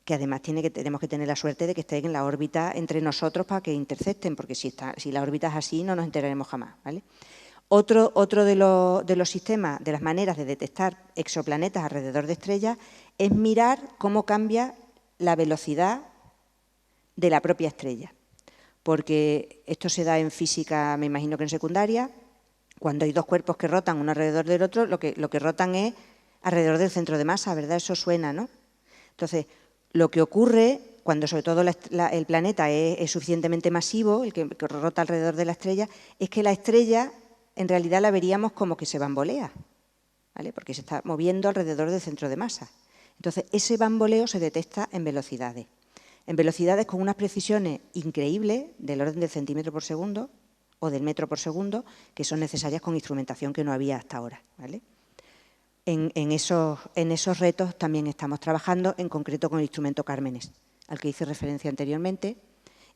Speaker 2: Que además tenemos que tener la suerte de que estén en la órbita entre nosotros para que intercepten, porque si la órbita es así no nos enteraremos jamás, ¿vale? Otro de los sistemas, de las maneras de detectar exoplanetas alrededor de estrellas, es mirar cómo cambia la velocidad de la propia estrella. Porque esto se da en física, me imagino que en secundaria, cuando hay dos cuerpos que rotan uno alrededor del otro, lo que rotan es alrededor del centro de masa, ¿verdad? Eso suena, ¿no? Entonces, lo que ocurre cuando sobre todo el planeta es suficientemente masivo, el que rota alrededor de la estrella, es que la estrella en realidad la veríamos como que se bambolea, ¿vale? Porque se está moviendo alrededor del centro de masa. Entonces, ese bamboleo se detecta en velocidades con unas precisiones increíbles, del orden del centímetro por segundo o del metro por segundo, que son necesarias con instrumentación que no había hasta ahora, ¿vale? En esos retos también estamos trabajando, en concreto con el instrumento Cármenes, al que hice referencia anteriormente,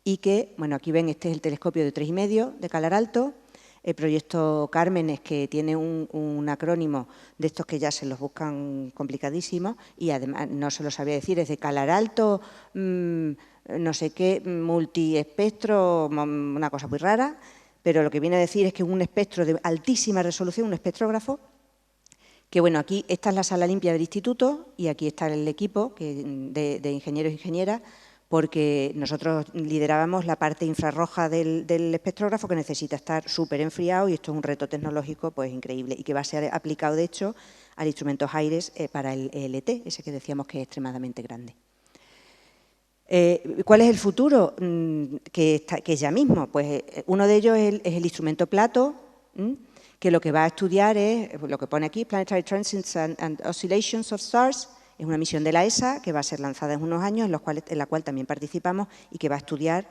Speaker 2: y que, bueno, aquí ven, este es el telescopio de 3,5 de Calar Alto, el proyecto Cármenes, que tiene un acrónimo de estos que ya se los buscan complicadísimos, y además no se lo sabía decir, es de Calar Alto, no sé qué, multiespectro, una cosa muy rara, pero lo que viene a decir es que un espectro de altísima resolución, un espectrógrafo, que bueno, aquí esta es la sala limpia del instituto y aquí está el equipo de ingenieros e ingenieras, porque nosotros liderábamos la parte infrarroja del espectrógrafo, que necesita estar súper enfriado, y esto es un reto tecnológico pues increíble y que va a ser aplicado, de hecho, al instrumento JIRES para el ELT, ese que decíamos que es extremadamente grande. ¿Cuál es el futuro? Que es ya mismo. Pues uno de ellos es el instrumento Plato, que lo que va a estudiar es, lo que pone aquí, Planetary Transits and Oscillations of Stars. Es una misión de la ESA que va a ser lanzada en unos años, en la cual también participamos, y que va a estudiar,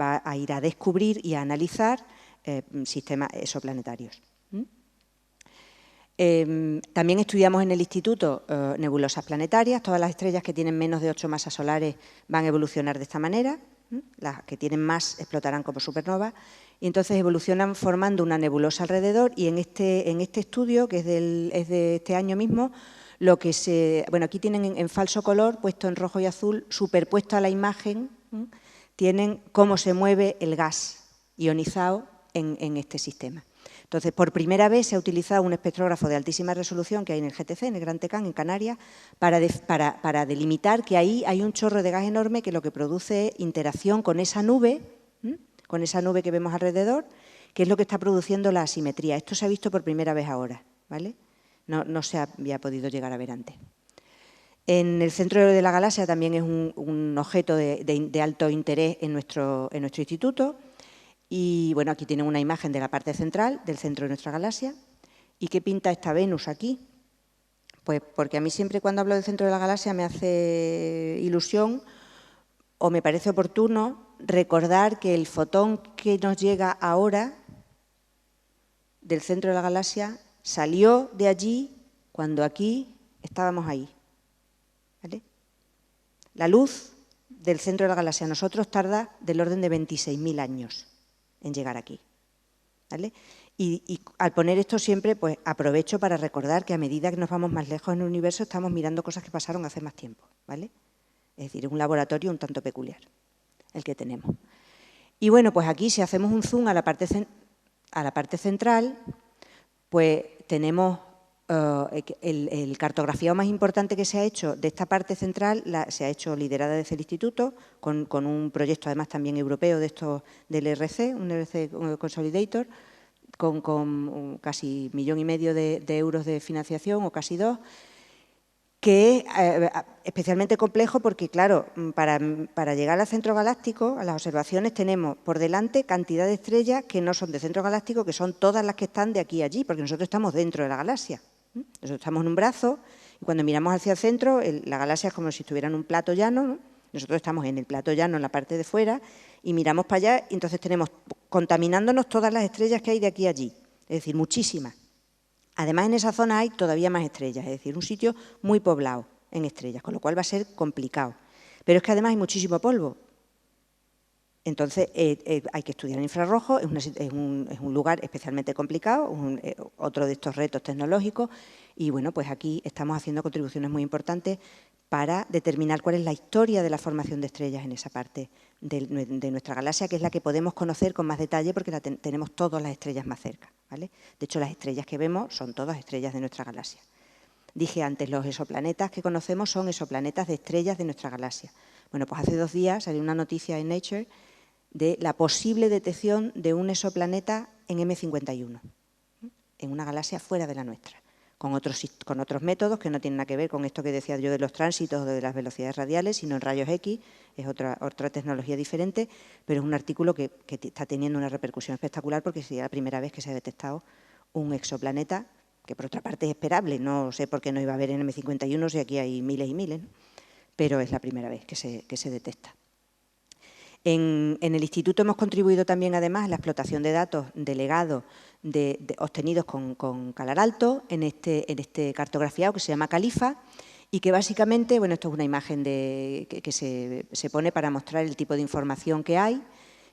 Speaker 2: va a ir a descubrir y a analizar sistemas exoplanetarios. También estudiamos en el instituto nebulosas planetarias. Todas las estrellas que tienen menos de 8 masas solares van a evolucionar de esta manera. Las que tienen más explotarán como supernovas, y entonces evolucionan formando una nebulosa alrededor, y en este estudio, que es de este año mismo, lo que bueno, aquí tienen en falso color, puesto en rojo y azul, superpuesto a la imagen, tienen cómo se mueve el gas ionizado en este sistema. Entonces, por primera vez se ha utilizado un espectrógrafo de altísima resolución que hay en el GTC, en el Gran Tecan, en Canarias, para delimitar que ahí hay un chorro de gas enorme que lo que produce es interacción con esa nube que vemos alrededor, que es lo que está produciendo la asimetría. Esto se ha visto por primera vez ahora, ¿vale? No se había podido llegar a ver antes. En el centro de la galaxia también es un objeto de alto interés en nuestro instituto. Y bueno, aquí tienen una imagen de la parte central, del centro de nuestra galaxia. ¿Y qué pinta esta Venus aquí? Pues porque a mí siempre cuando hablo del centro de la galaxia me hace ilusión o me parece oportuno recordar que el fotón que nos llega ahora del centro de la galaxia salió de allí cuando aquí estábamos ahí, ¿vale? La luz del centro de la galaxia a nosotros tarda del orden de 26.000 años en llegar aquí, ¿vale? Y al poner esto siempre, pues aprovecho para recordar que a medida que nos vamos más lejos en el universo estamos mirando cosas que pasaron hace más tiempo, ¿vale? Es decir, es un laboratorio un tanto peculiar el que tenemos. Y bueno, pues aquí si hacemos un zoom a la parte central, pues tenemos el cartografiado más importante que se ha hecho de esta parte central, se ha hecho liderada desde el instituto, con un proyecto además también europeo de estos del RC, un RC Consolidator, con casi 1,5 millones de euros de financiación, o casi 2, que es especialmente complejo porque, claro, para llegar al centro galáctico, a las observaciones, tenemos por delante cantidad de estrellas que no son de centro galáctico, que son todas las que están de aquí a allí, porque nosotros estamos dentro de la galaxia. Nosotros estamos en un brazo y cuando miramos hacia el centro, la galaxia es como si estuviera en un plato llano, ¿no? Nosotros estamos en el plato llano, en la parte de fuera, y miramos para allá y entonces tenemos contaminándonos todas las estrellas que hay de aquí a allí, es decir, muchísimas. Además, en esa zona hay todavía más estrellas, es decir, un sitio muy poblado en estrellas, con lo cual va a ser complicado. Pero es que además hay muchísimo polvo. Entonces, hay que estudiar en infrarrojo, es un lugar especialmente complicado, otro de estos retos tecnológicos, y bueno, pues aquí estamos haciendo contribuciones muy importantes para determinar cuál es la historia de la formación de estrellas en esa parte de nuestra galaxia, que es la que podemos conocer con más detalle porque tenemos todas las estrellas más cerca, ¿vale? De hecho, las estrellas que vemos son todas estrellas de nuestra galaxia. Dije antes, los exoplanetas que conocemos son exoplanetas de estrellas de nuestra galaxia. Bueno, pues hace 2 días salió una noticia en Nature de la posible detección de un exoplaneta en M51, en una galaxia fuera de la nuestra, con otros métodos que no tienen nada que ver con esto que decía yo de los tránsitos o de las velocidades radiales, sino en rayos X, es otra tecnología diferente, pero es un artículo que está teniendo una repercusión espectacular porque sería la primera vez que se ha detectado un exoplaneta, que por otra parte es esperable, no sé por qué no iba a haber en M51 si aquí hay miles y miles, ¿no? Pero es la primera vez que se detecta. En el Instituto hemos contribuido también, además, a la explotación de datos de legado obtenidos con Calar Alto en este cartografiado que se llama Califa y que básicamente, bueno, esto es una imagen que se pone para mostrar el tipo de información que hay.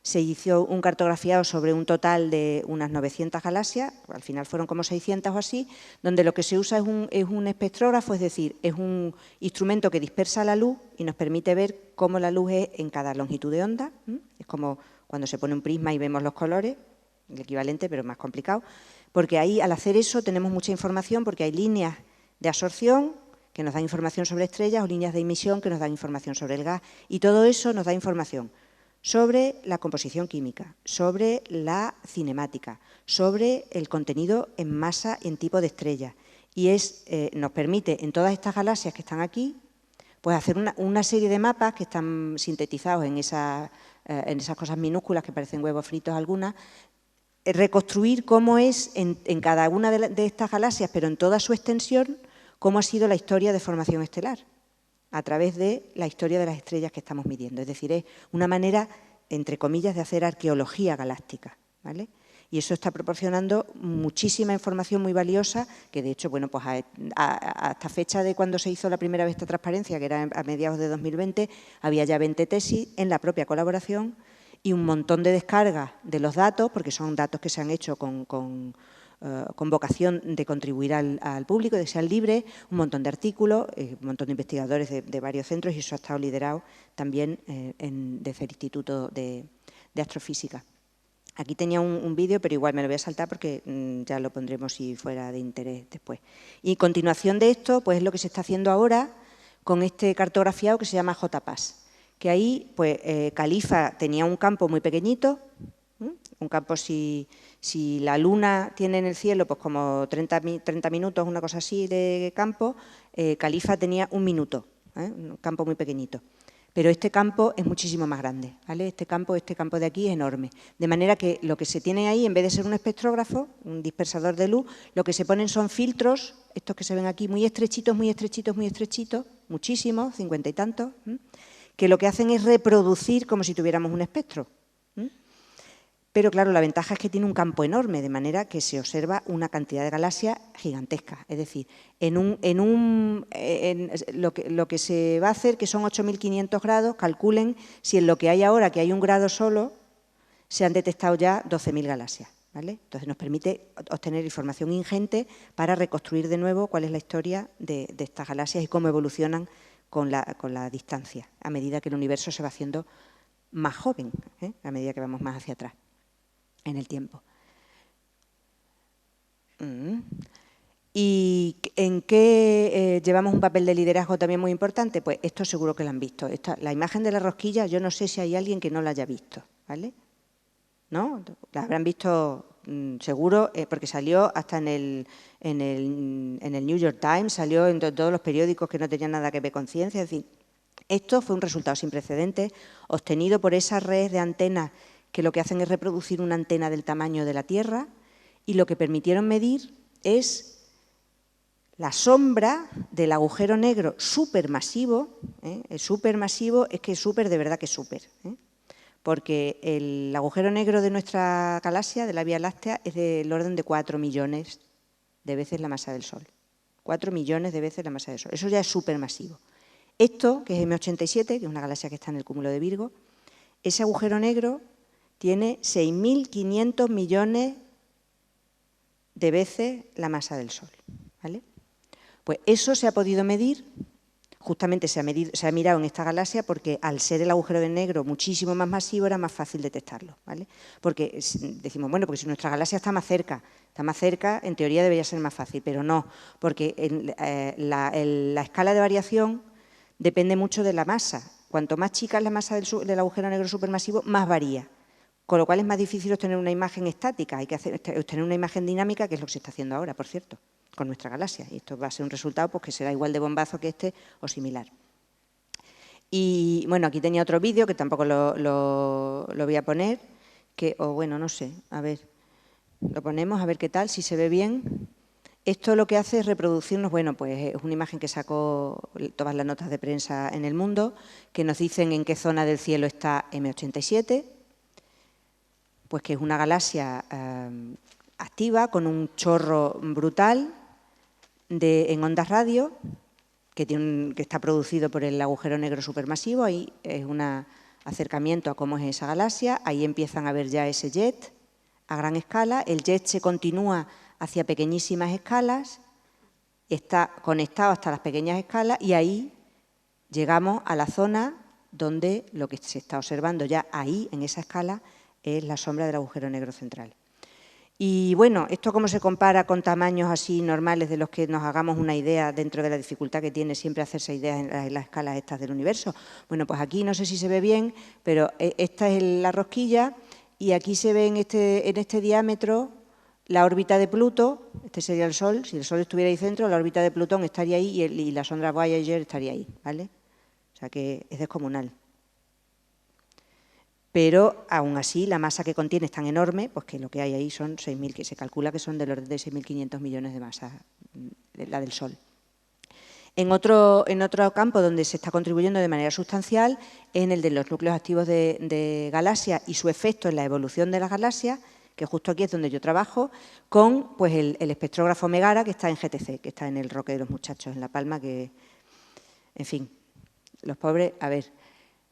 Speaker 2: Se hizo un cartografiado sobre un total de unas 900 galaxias, al final fueron como 600 o así, donde lo que se usa es un espectrógrafo, es decir, es un instrumento que dispersa la luz y nos permite ver cómo la luz es en cada longitud de onda. Es como cuando se pone un prisma y vemos los colores, el equivalente, pero más complicado, porque ahí, al hacer eso, tenemos mucha información porque hay líneas de absorción que nos dan información sobre estrellas o líneas de emisión que nos dan información sobre el gas, y todo eso nos da información sobre la composición química, sobre la cinemática, sobre el contenido en masa y en tipo de estrella. Y nos permite, en todas estas galaxias que están aquí, pues hacer una serie de mapas que están sintetizados en esas cosas minúsculas que parecen huevos fritos algunas, reconstruir cómo es en cada una de estas galaxias, pero en toda su extensión, cómo ha sido la historia de formación estelar, a través de la historia de las estrellas que estamos midiendo. Es decir, es una manera, entre comillas, de hacer arqueología galáctica, ¿vale? Y eso está proporcionando muchísima información muy valiosa, que de hecho, bueno, pues hasta fecha de cuando se hizo la primera vez esta transparencia, que era a mediados de 2020, había ya 20 tesis en la propia colaboración y un montón de descargas de los datos, porque son datos que se han hecho con vocación de contribuir al público, de que sean libres, un montón de artículos, un montón de investigadores de varios centros, y eso ha estado liderado también desde el Instituto de Astrofísica. Aquí tenía un vídeo, pero igual me lo voy a saltar porque ya lo pondremos si fuera de interés después. Y continuación de esto, pues es lo que se está haciendo ahora con este cartografiado que se llama JPAS, que ahí, pues, Califa tenía un campo muy pequeñito, un campo, si la luna tiene en el cielo pues como 30 minutos, una cosa así de campo, Califa tenía 1 minuto, un campo muy pequeñito. Pero este campo es muchísimo más grande, ¿vale? Este campo de aquí es enorme. De manera que lo que se tiene ahí, en vez de ser un espectrógrafo, un dispersador de luz, lo que se ponen son filtros, estos que se ven aquí, muy estrechitos, muy estrechitos, muy estrechitos, muchísimos, 50 y tantos, que lo que hacen es reproducir como si tuviéramos un espectro. Pero claro, la ventaja es que tiene un campo enorme, de manera que se observa una cantidad de galaxias gigantesca. Es decir, lo que se va a hacer, que son 8.500 grados, calculen si en lo que hay ahora, que hay 1 grado solo, se han detectado ya 12.000 galaxias, ¿vale? Entonces nos permite obtener información ingente para reconstruir de nuevo cuál es la historia de estas galaxias y cómo evolucionan con la distancia, a medida que el universo se va haciendo más joven, a medida que vamos más hacia atrás en el tiempo. ¿Y en qué llevamos un papel de liderazgo también muy importante? Pues esto seguro que lo han visto. La imagen de la rosquilla, yo no sé si hay alguien que no la haya visto, ¿vale? ¿No? La habrán visto seguro, porque salió hasta en el New York Times, salió en todos los periódicos que no tenían nada que ver con ciencia. Es decir, esto fue un resultado sin precedentes obtenido por esas redes de antenas que lo que hacen es reproducir una antena del tamaño de la Tierra, y lo que permitieron medir es La sombra del agujero negro supermasivo, el supermasivo es que es súper, de verdad que es súper, porque el agujero negro de nuestra galaxia, de la Vía Láctea, es del orden de 4 millones de veces la masa del Sol. 4 millones de veces la masa del Sol. Eso ya es supermasivo. Esto, que es M87, que es una galaxia que está en el cúmulo de Virgo, ese agujero negro tiene 6.500 millones de veces la masa del Sol, ¿vale? Pues eso se ha podido medir, justamente se ha mirado en esta galaxia porque al ser el agujero negro muchísimo más masivo era más fácil detectarlo, ¿vale? Porque decimos, bueno, porque si nuestra galaxia está más cerca, en teoría debería ser más fácil, pero no, porque la escala de variación depende mucho de la masa. Cuanto más chica es la masa del agujero negro supermasivo, más varía. Con lo cual es más difícil obtener una imagen estática, hay que obtener una imagen dinámica, que es lo que se está haciendo ahora, por cierto, con nuestra galaxia. Y esto va a ser un resultado pues, que será igual de bombazo que este o similar. Y bueno, aquí tenía otro vídeo que tampoco lo voy a poner, bueno, no sé, a ver, lo ponemos a ver qué tal, si se ve bien. Esto lo que hace es reproducirnos, bueno, pues es una imagen que sacó todas las notas de prensa en el mundo, que nos dicen en qué zona del cielo está M87, pues que es una galaxia activa con un chorro brutal en ondas radio, que está producido por el agujero negro supermasivo. Ahí es un acercamiento a cómo es esa galaxia. Ahí empiezan a ver ya ese jet a gran escala. El jet se continúa hacia pequeñísimas escalas, está conectado hasta las pequeñas escalas y ahí llegamos a la zona donde lo que se está observando ya ahí, en esa escala, es la sombra del agujero negro central. Y bueno, ¿esto cómo se compara con tamaños así normales de los que nos hagamos una idea dentro de la dificultad que tiene siempre hacerse ideas en las escalas estas del universo? Bueno, pues aquí no sé si se ve bien, pero esta es la rosquilla y aquí se ve en este diámetro la órbita de Pluto, este sería el Sol, si el Sol estuviera ahí dentro, la órbita de Plutón estaría ahí y la sonda Voyager estaría ahí, ¿vale? O sea que es descomunal. Pero aún así la masa que contiene es tan enorme, pues que lo que hay ahí son 6.000, que se calcula que son del orden de 6.500 millones de masa, la del Sol. En otro campo donde se está contribuyendo de manera sustancial es en el de los núcleos activos de galaxias y su efecto en la evolución de las galaxias, que justo aquí es donde yo trabajo, con pues, el espectrógrafo Megara, que está en GTC, que está en el Roque de los Muchachos, en La Palma, que, en fin, los pobres, a ver,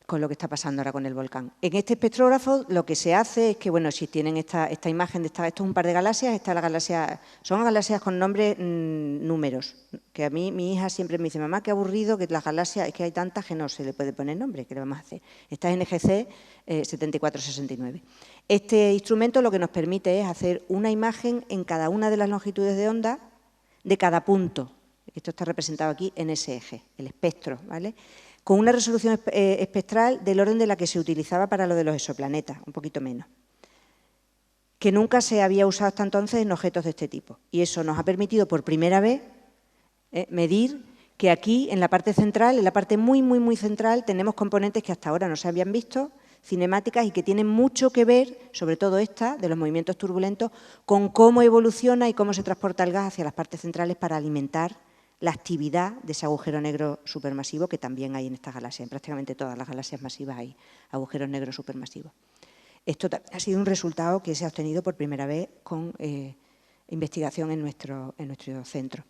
Speaker 2: con lo que está pasando ahora con el volcán. En este espectrógrafo lo que se hace es que, bueno, si tienen esta imagen, esto es un par de galaxias, son galaxias con nombres números, que a mí mi hija siempre me dice, mamá, qué aburrido que las galaxias, es que hay tantas que no se le puede poner nombre, ¿qué le vamos a hacer? Esta es NGC 7469. Este instrumento lo que nos permite es hacer una imagen en cada una de las longitudes de onda de cada punto. Esto está representado aquí en ese eje, el espectro, ¿vale? Con una resolución espectral del orden de la que se utilizaba para lo de los exoplanetas, un poquito menos, que nunca se había usado hasta entonces en objetos de este tipo. Y eso nos ha permitido por primera vez medir que aquí, en la parte central, en la parte muy, muy, muy central, tenemos componentes que hasta ahora no se habían visto, cinemáticas, y que tienen mucho que ver, sobre todo esta, de los movimientos turbulentos, con cómo evoluciona y cómo se transporta el gas hacia las partes centrales para alimentar la actividad de ese agujero negro supermasivo que también hay en esta galaxia. En prácticamente todas las galaxias masivas hay agujeros negros supermasivos. Esto ha sido un resultado que se ha obtenido por primera vez con investigación en nuestro centro.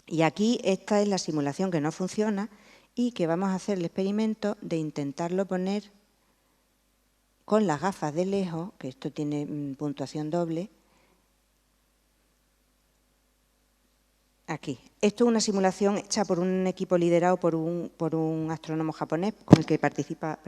Speaker 2: Y aquí esta es la simulación que no funciona y que vamos a hacer el experimento de intentarlo poner con las gafas de lejos, que esto tiene puntuación doble. Aquí. Esto es una simulación hecha por un equipo liderado por un astrónomo japonés, con el que participa,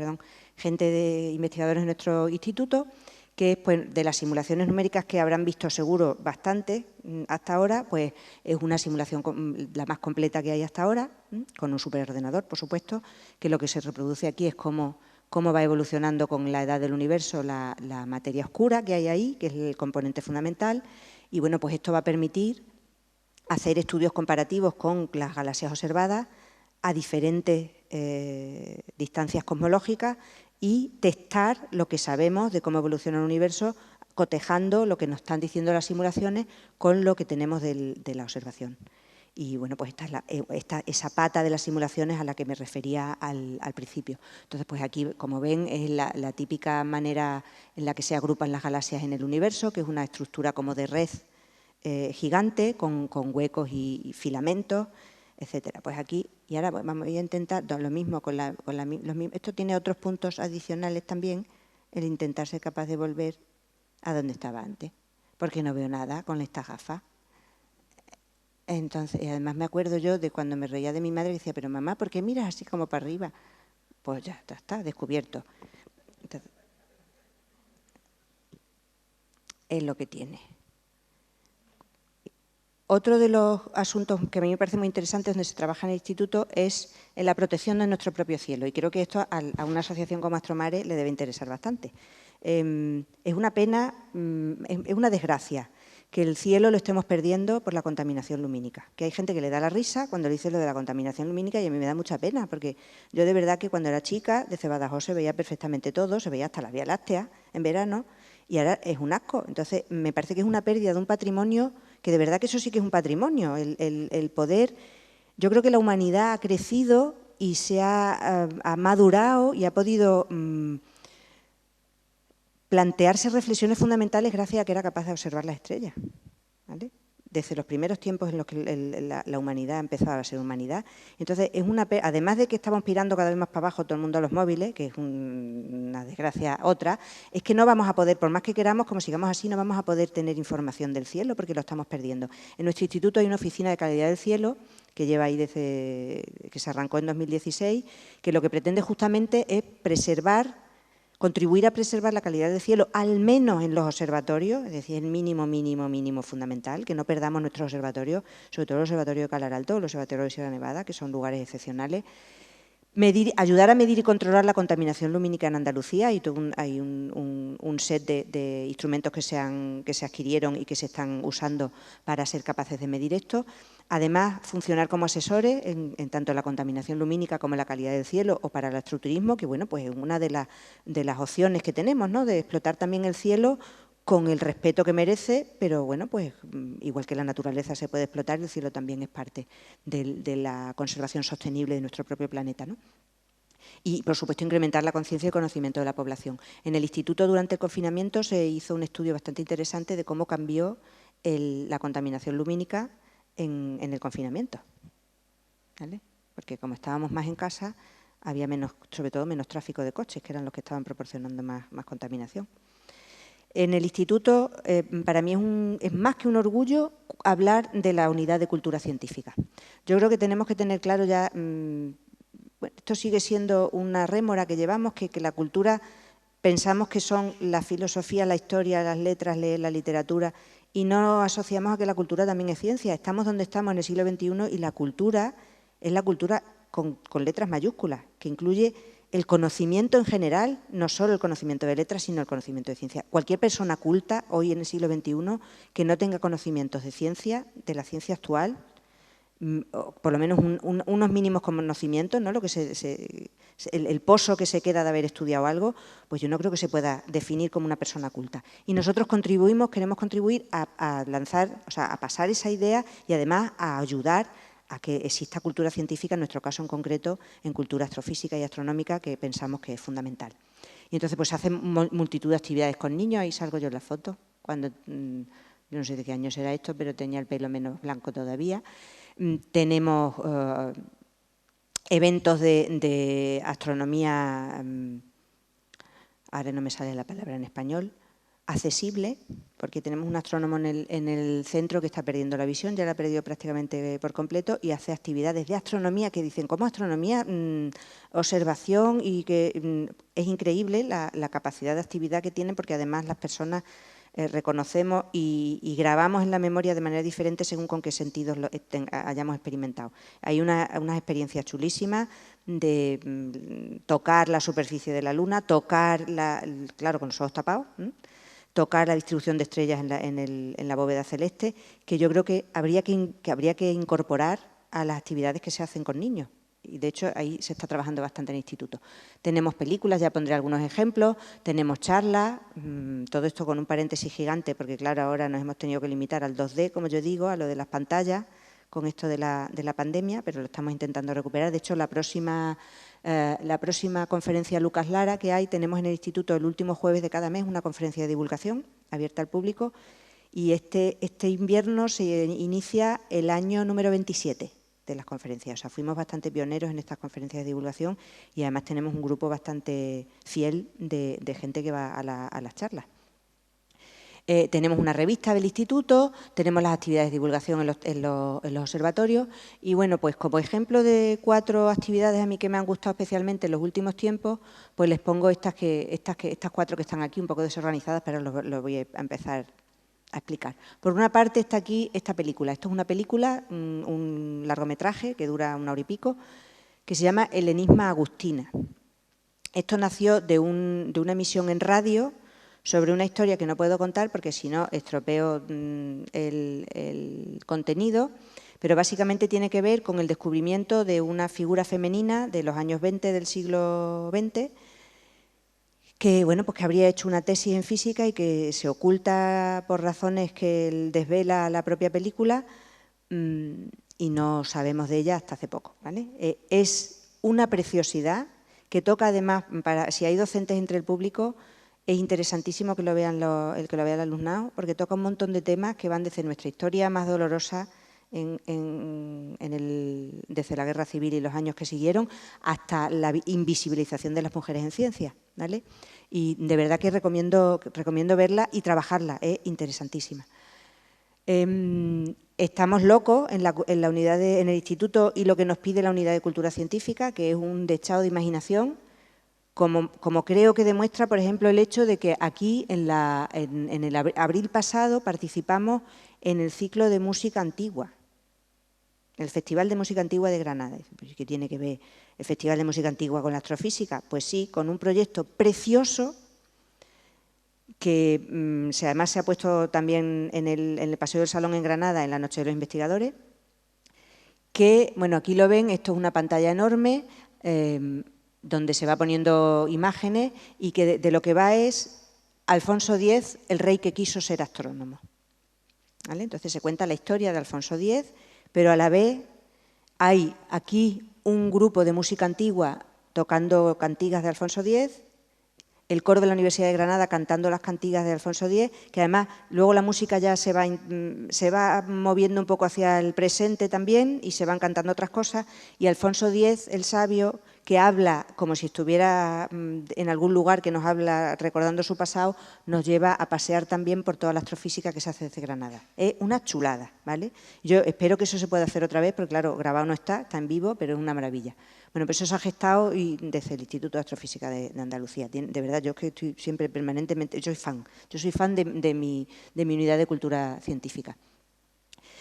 Speaker 2: gente de investigadores de nuestro instituto, que es pues, de las simulaciones numéricas que habrán visto seguro bastante hasta ahora, pues es una simulación la más completa que hay hasta ahora, con un superordenador, por supuesto, que lo que se reproduce aquí es cómo va evolucionando con la edad del universo la materia oscura que hay ahí, que es el componente fundamental, y bueno, pues esto va a permitir hacer estudios comparativos con las galaxias observadas a diferentes distancias cosmológicas y testar lo que sabemos de cómo evoluciona el universo, cotejando lo que nos están diciendo las simulaciones con lo que tenemos de la observación. Y bueno, pues esta es esa pata de las simulaciones a la que me refería al principio. Entonces, pues aquí, como ven, es la típica manera en la que se agrupan las galaxias en el universo, que es una estructura como de red gigante, con huecos y filamentos, etcétera. Pues aquí, y ahora voy a intentar lo mismo con esto tiene otros puntos adicionales también, el intentar ser capaz de volver a donde estaba antes, porque no veo nada con estas gafas. Entonces, además me acuerdo yo de cuando me reía de mi madre y decía, pero mamá, ¿por qué miras así como para arriba? Pues ya está, descubierto. Entonces, es lo que tiene. Otro de los asuntos que a mí me parece muy interesante donde se trabaja en el instituto es en la protección de nuestro propio cielo, y creo que esto a una asociación como Astromare le debe interesar bastante. Es una pena, es una desgracia que el cielo lo estemos perdiendo por la contaminación lumínica. Que hay gente que le da la risa cuando dice lo de la contaminación lumínica y a mí me da mucha pena, porque yo de verdad que cuando era chica, desde Badajoz se veía perfectamente todo, se veía hasta la Vía Láctea en verano y ahora es un asco. Entonces, me parece que es una pérdida de un patrimonio, que de verdad que eso sí que es un patrimonio, el poder. Yo creo que la humanidad ha crecido y se ha madurado y ha podido plantearse reflexiones fundamentales gracias a que era capaz de observar las estrellas, ¿vale? Desde los primeros tiempos en los que la humanidad empezaba a ser humanidad. Entonces, además de que estamos pirando cada vez más para abajo todo el mundo a los móviles, que es una desgracia otra, es que no vamos a poder, por más que queramos, como sigamos así, no vamos a poder tener información del cielo porque lo estamos perdiendo. En nuestro instituto hay una oficina de calidad del cielo que lleva ahí desde que se arrancó en 2016, que lo que pretende justamente es contribuir a preservar la calidad del cielo, al menos en los observatorios, es decir, el mínimo fundamental, que no perdamos nuestros observatorios, sobre todo el observatorio de Calar Alto, el observatorio de Sierra Nevada, que son lugares excepcionales. Ayudar a medir y controlar la contaminación lumínica en Andalucía. Hay un set de instrumentos que se adquirieron y que se están usando para ser capaces de medir esto. Además, funcionar como asesores en tanto la contaminación lumínica como la calidad del cielo o para el astroturismo, que bueno, pues es una de las opciones que tenemos, ¿no?, de explotar también el cielo con el respeto que merece, pero bueno, pues igual que la naturaleza se puede explotar, el cielo también es parte de la conservación sostenible de nuestro propio planeta, ¿no? Y, por supuesto, incrementar la conciencia y conocimiento de la población. En el instituto, durante el confinamiento, se hizo un estudio bastante interesante de cómo cambió la contaminación lumínica en el confinamiento, ¿vale? Porque como estábamos más en casa, había sobre todo menos tráfico de coches, que eran los que estaban proporcionando más contaminación. En el instituto, para mí es más que un orgullo hablar de la unidad de cultura científica. Yo creo que tenemos que tener claro ya, esto sigue siendo una rémora que llevamos, que la cultura pensamos que son la filosofía, la historia, las letras, leer la literatura, y no asociamos a que la cultura también es ciencia. Estamos donde estamos en el siglo XXI y la cultura es la cultura con letras mayúsculas, que incluye el conocimiento en general, no solo el conocimiento de letras, sino el conocimiento de ciencia. Cualquier persona culta hoy en el siglo XXI que no tenga conocimientos de ciencia, de la ciencia actual, por lo menos unos mínimos conocimientos, ¿no?, el pozo que se queda de haber estudiado algo, pues yo no creo que se pueda definir como una persona culta. Y nosotros queremos contribuir a lanzar, o sea, a pasar esa idea y además a ayudar a que exista cultura científica, en nuestro caso en concreto, en cultura astrofísica y astronómica, que pensamos que es fundamental. Y entonces pues se hacen multitud de actividades con niños, ahí salgo yo en la foto, cuando, yo no sé de qué año será esto, pero tenía el pelo menos blanco todavía. Tenemos eventos de astronomía, ahora no me sale la palabra en español, accesible, porque tenemos un astrónomo en el centro que está perdiendo la visión, ya la ha perdido prácticamente por completo, y hace actividades de astronomía que dicen, ¿cómo astronomía? Observación, y que es increíble la capacidad de actividad que tienen, porque además las personas reconocemos y grabamos en la memoria de manera diferente según con qué sentidos hayamos experimentado. Hay unas experiencias chulísimas de tocar la superficie de la Luna, tocar, claro, con los ojos tapados, tocar la distribución de estrellas en la bóveda celeste, que yo creo que habría que incorporar a las actividades que se hacen con niños. Y, de hecho, ahí se está trabajando bastante en el instituto. Tenemos películas, ya pondré algunos ejemplos, tenemos charlas, todo esto con un paréntesis gigante, porque, claro, ahora nos hemos tenido que limitar al 2D, como yo digo, a lo de las pantallas, con esto de la pandemia, pero lo estamos intentando recuperar. De hecho, la próxima conferencia Lucas Lara que hay, tenemos en el Instituto el último jueves de cada mes una conferencia de divulgación abierta al público, y este invierno se inicia el año número 27 de las conferencias. O sea, fuimos bastante pioneros en estas conferencias de divulgación y además tenemos un grupo bastante fiel de gente que va a las charlas. Tenemos una revista del instituto, tenemos las actividades de divulgación en los observatorios y, bueno, pues como ejemplo de 4 actividades a mí que me han gustado especialmente en los últimos tiempos, pues les pongo estas 4 que están aquí un poco desorganizadas, pero lo voy a empezar a explicar. Por una parte está aquí esta película. Esto es una película, un largometraje que dura 1 hora y pico, que se llama El enigma Agustina. Esto nació de una emisión en radio sobre una historia que no puedo contar porque si no estropeo el contenido, pero básicamente tiene que ver con el descubrimiento de una figura femenina de los años 20 del siglo XX que, bueno, pues que habría hecho una tesis en física y que se oculta por razones que desvela la propia película y no sabemos de ella hasta hace poco, ¿vale? Es una preciosidad que toca además, si hay docentes entre el público, es interesantísimo que lo vean el alumnado, porque toca un montón de temas que van desde nuestra historia más dolorosa desde la Guerra Civil y los años que siguieron hasta la invisibilización de las mujeres en ciencia, ¿vale? Y de verdad que recomiendo verla y trabajarla, es interesantísima. Estamos locos en la unidad en el instituto y lo que nos pide la unidad de cultura científica, que es un dechado de imaginación, como creo que demuestra, por ejemplo, el hecho de que aquí en el abril pasado participamos en el ciclo de música antigua, el Festival de Música Antigua de Granada. ¿Qué tiene que ver el Festival de Música Antigua con la astrofísica? Pues sí, con un proyecto precioso que además se ha puesto también en el Paseo del Salón en Granada en la Noche de los Investigadores, que, bueno, aquí lo ven, esto es una pantalla enorme donde se va poniendo imágenes y que de lo que va es Alfonso X, el rey que quiso ser astrónomo, ¿vale? Entonces se cuenta la historia de Alfonso X, pero a la vez hay aquí un grupo de música antigua tocando cantigas de Alfonso X, el coro de la Universidad de Granada cantando las cantigas de Alfonso X, que además luego la música ya se va moviendo un poco hacia el presente también y se van cantando otras cosas, y Alfonso X, el sabio, que habla como si estuviera en algún lugar, que nos habla recordando su pasado, nos lleva a pasear también por toda la astrofísica que se hace desde Granada. Es una chulada, ¿vale? Yo espero que eso se pueda hacer otra vez, porque claro, grabado no está en vivo, pero es una maravilla. Bueno, pues eso se ha gestado y desde el Instituto de Astrofísica de Andalucía. De verdad, yo es que estoy siempre permanentemente, yo soy fan de mi unidad de cultura científica.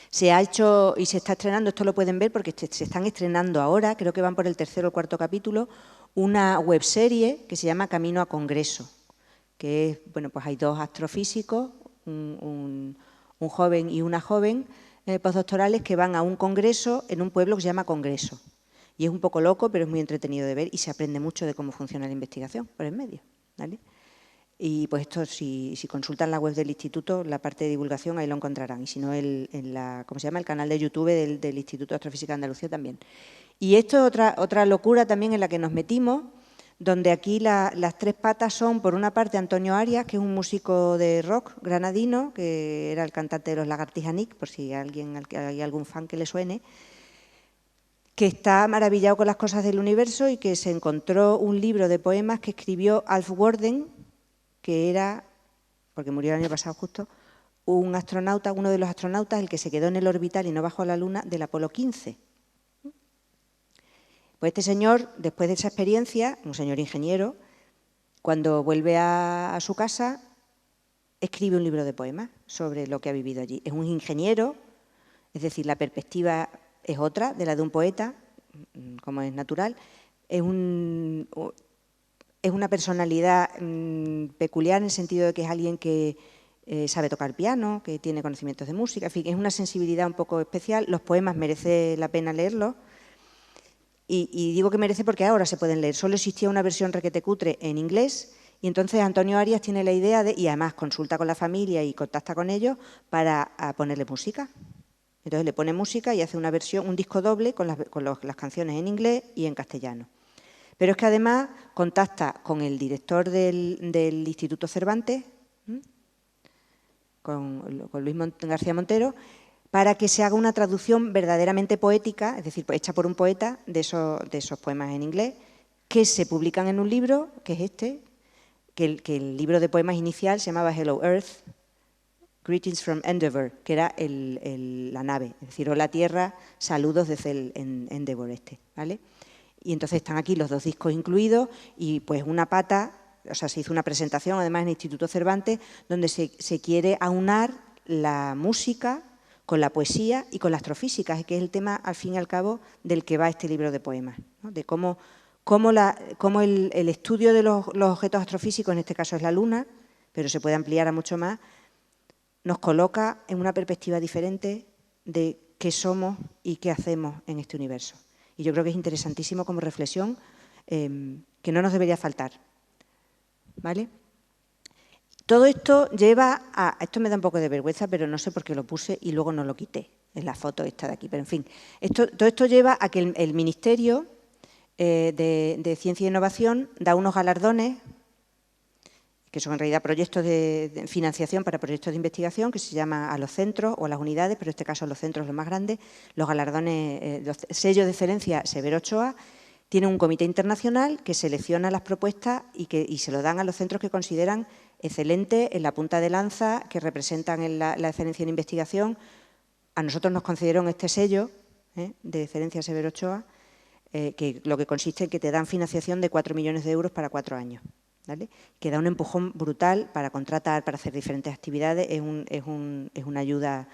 Speaker 2: Se ha hecho y se está estrenando, esto lo pueden ver porque se están estrenando ahora, creo que van por el 3.º o 4.º capítulo, una webserie que se llama Camino a Congreso, que es, bueno, pues hay 2 astrofísicos, un joven y una joven postdoctorales que van a un congreso en un pueblo que se llama Congreso. Y es un poco loco, pero es muy entretenido de ver y se aprende mucho de cómo funciona la investigación por el medio, ¿vale? Y pues esto, si consultan la web del instituto, la parte de divulgación, ahí lo encontrarán. Y si no, ¿cómo se llama? El canal de YouTube del Instituto de Astrofísica de Andalucía también. Y esto es otra locura también en la que nos metimos, donde aquí las 3 patas son, por una parte, Antonio Arias, que es un músico de rock granadino, que era el cantante de los Lagartijas, por si hay algún fan que le suene, que está maravillado con las cosas del universo y que se encontró un libro de poemas que escribió Alf Worden, que era, porque murió el año pasado justo, un astronauta, uno de los astronautas, el que se quedó en el orbital y no bajó a la Luna, del Apolo 15. Pues este señor, después de esa experiencia, un señor ingeniero, cuando vuelve a su casa, escribe un libro de poemas sobre lo que ha vivido allí. Es un ingeniero, es decir, la perspectiva es otra de la de un poeta, como es natural, es una personalidad peculiar en el sentido de que es alguien que sabe tocar piano, que tiene conocimientos de música, en fin, es una sensibilidad un poco especial. Los poemas merece la pena leerlos y digo que merece porque ahora se pueden leer. Solo existía una versión requetecutre en inglés y entonces Antonio Arias tiene la idea y además consulta con la familia y contacta con ellos para ponerle música. Entonces le pone música y hace una versión, un disco doble con las canciones en inglés y en castellano. Pero es que además contacta con el director del Instituto Cervantes, con Luis García Montero, para que se haga una traducción verdaderamente poética, es decir, hecha por un poeta de esos poemas en inglés, que se publican en un libro, que es este, que el libro de poemas inicial se llamaba Hello Earth, Greetings from Endeavour, que era la nave, es decir, hola Tierra, saludos desde el Endeavour este, ¿vale? Y entonces están aquí los 2 discos incluidos y pues una pata, o sea, se hizo una presentación además en el Instituto Cervantes donde se quiere aunar la música con la poesía y con la astrofísica, que es el tema al fin y al cabo del que va este libro de poemas, ¿no? De cómo el estudio de los objetos astrofísicos, en este caso es la Luna, pero se puede ampliar a mucho más, nos coloca en una perspectiva diferente de qué somos y qué hacemos en este universo. Y yo creo que es interesantísimo como reflexión, que no nos debería faltar, ¿vale? Todo esto lleva a... Esto me da un poco de vergüenza, pero no sé por qué lo puse y luego no lo quité en la foto esta de aquí. Pero, en fin, todo esto lleva a que el Ministerio de Ciencia e Innovación da unos galardones, que son en realidad proyectos de financiación para proyectos de investigación, que se llama a los centros o a las unidades, pero en este caso los centros los más grandes, los galardones, los sellos de excelencia Severo Ochoa. Tiene un comité internacional que selecciona las propuestas y se lo dan a los centros que consideran excelentes, en la punta de lanza, que representan la excelencia en investigación. A nosotros nos concedieron este sello de excelencia Severo Ochoa, que lo que consiste en que te dan financiación de 4 millones de euros para 4 años, ¿vale? Que da un empujón brutal para contratar, para hacer diferentes actividades, es una ayuda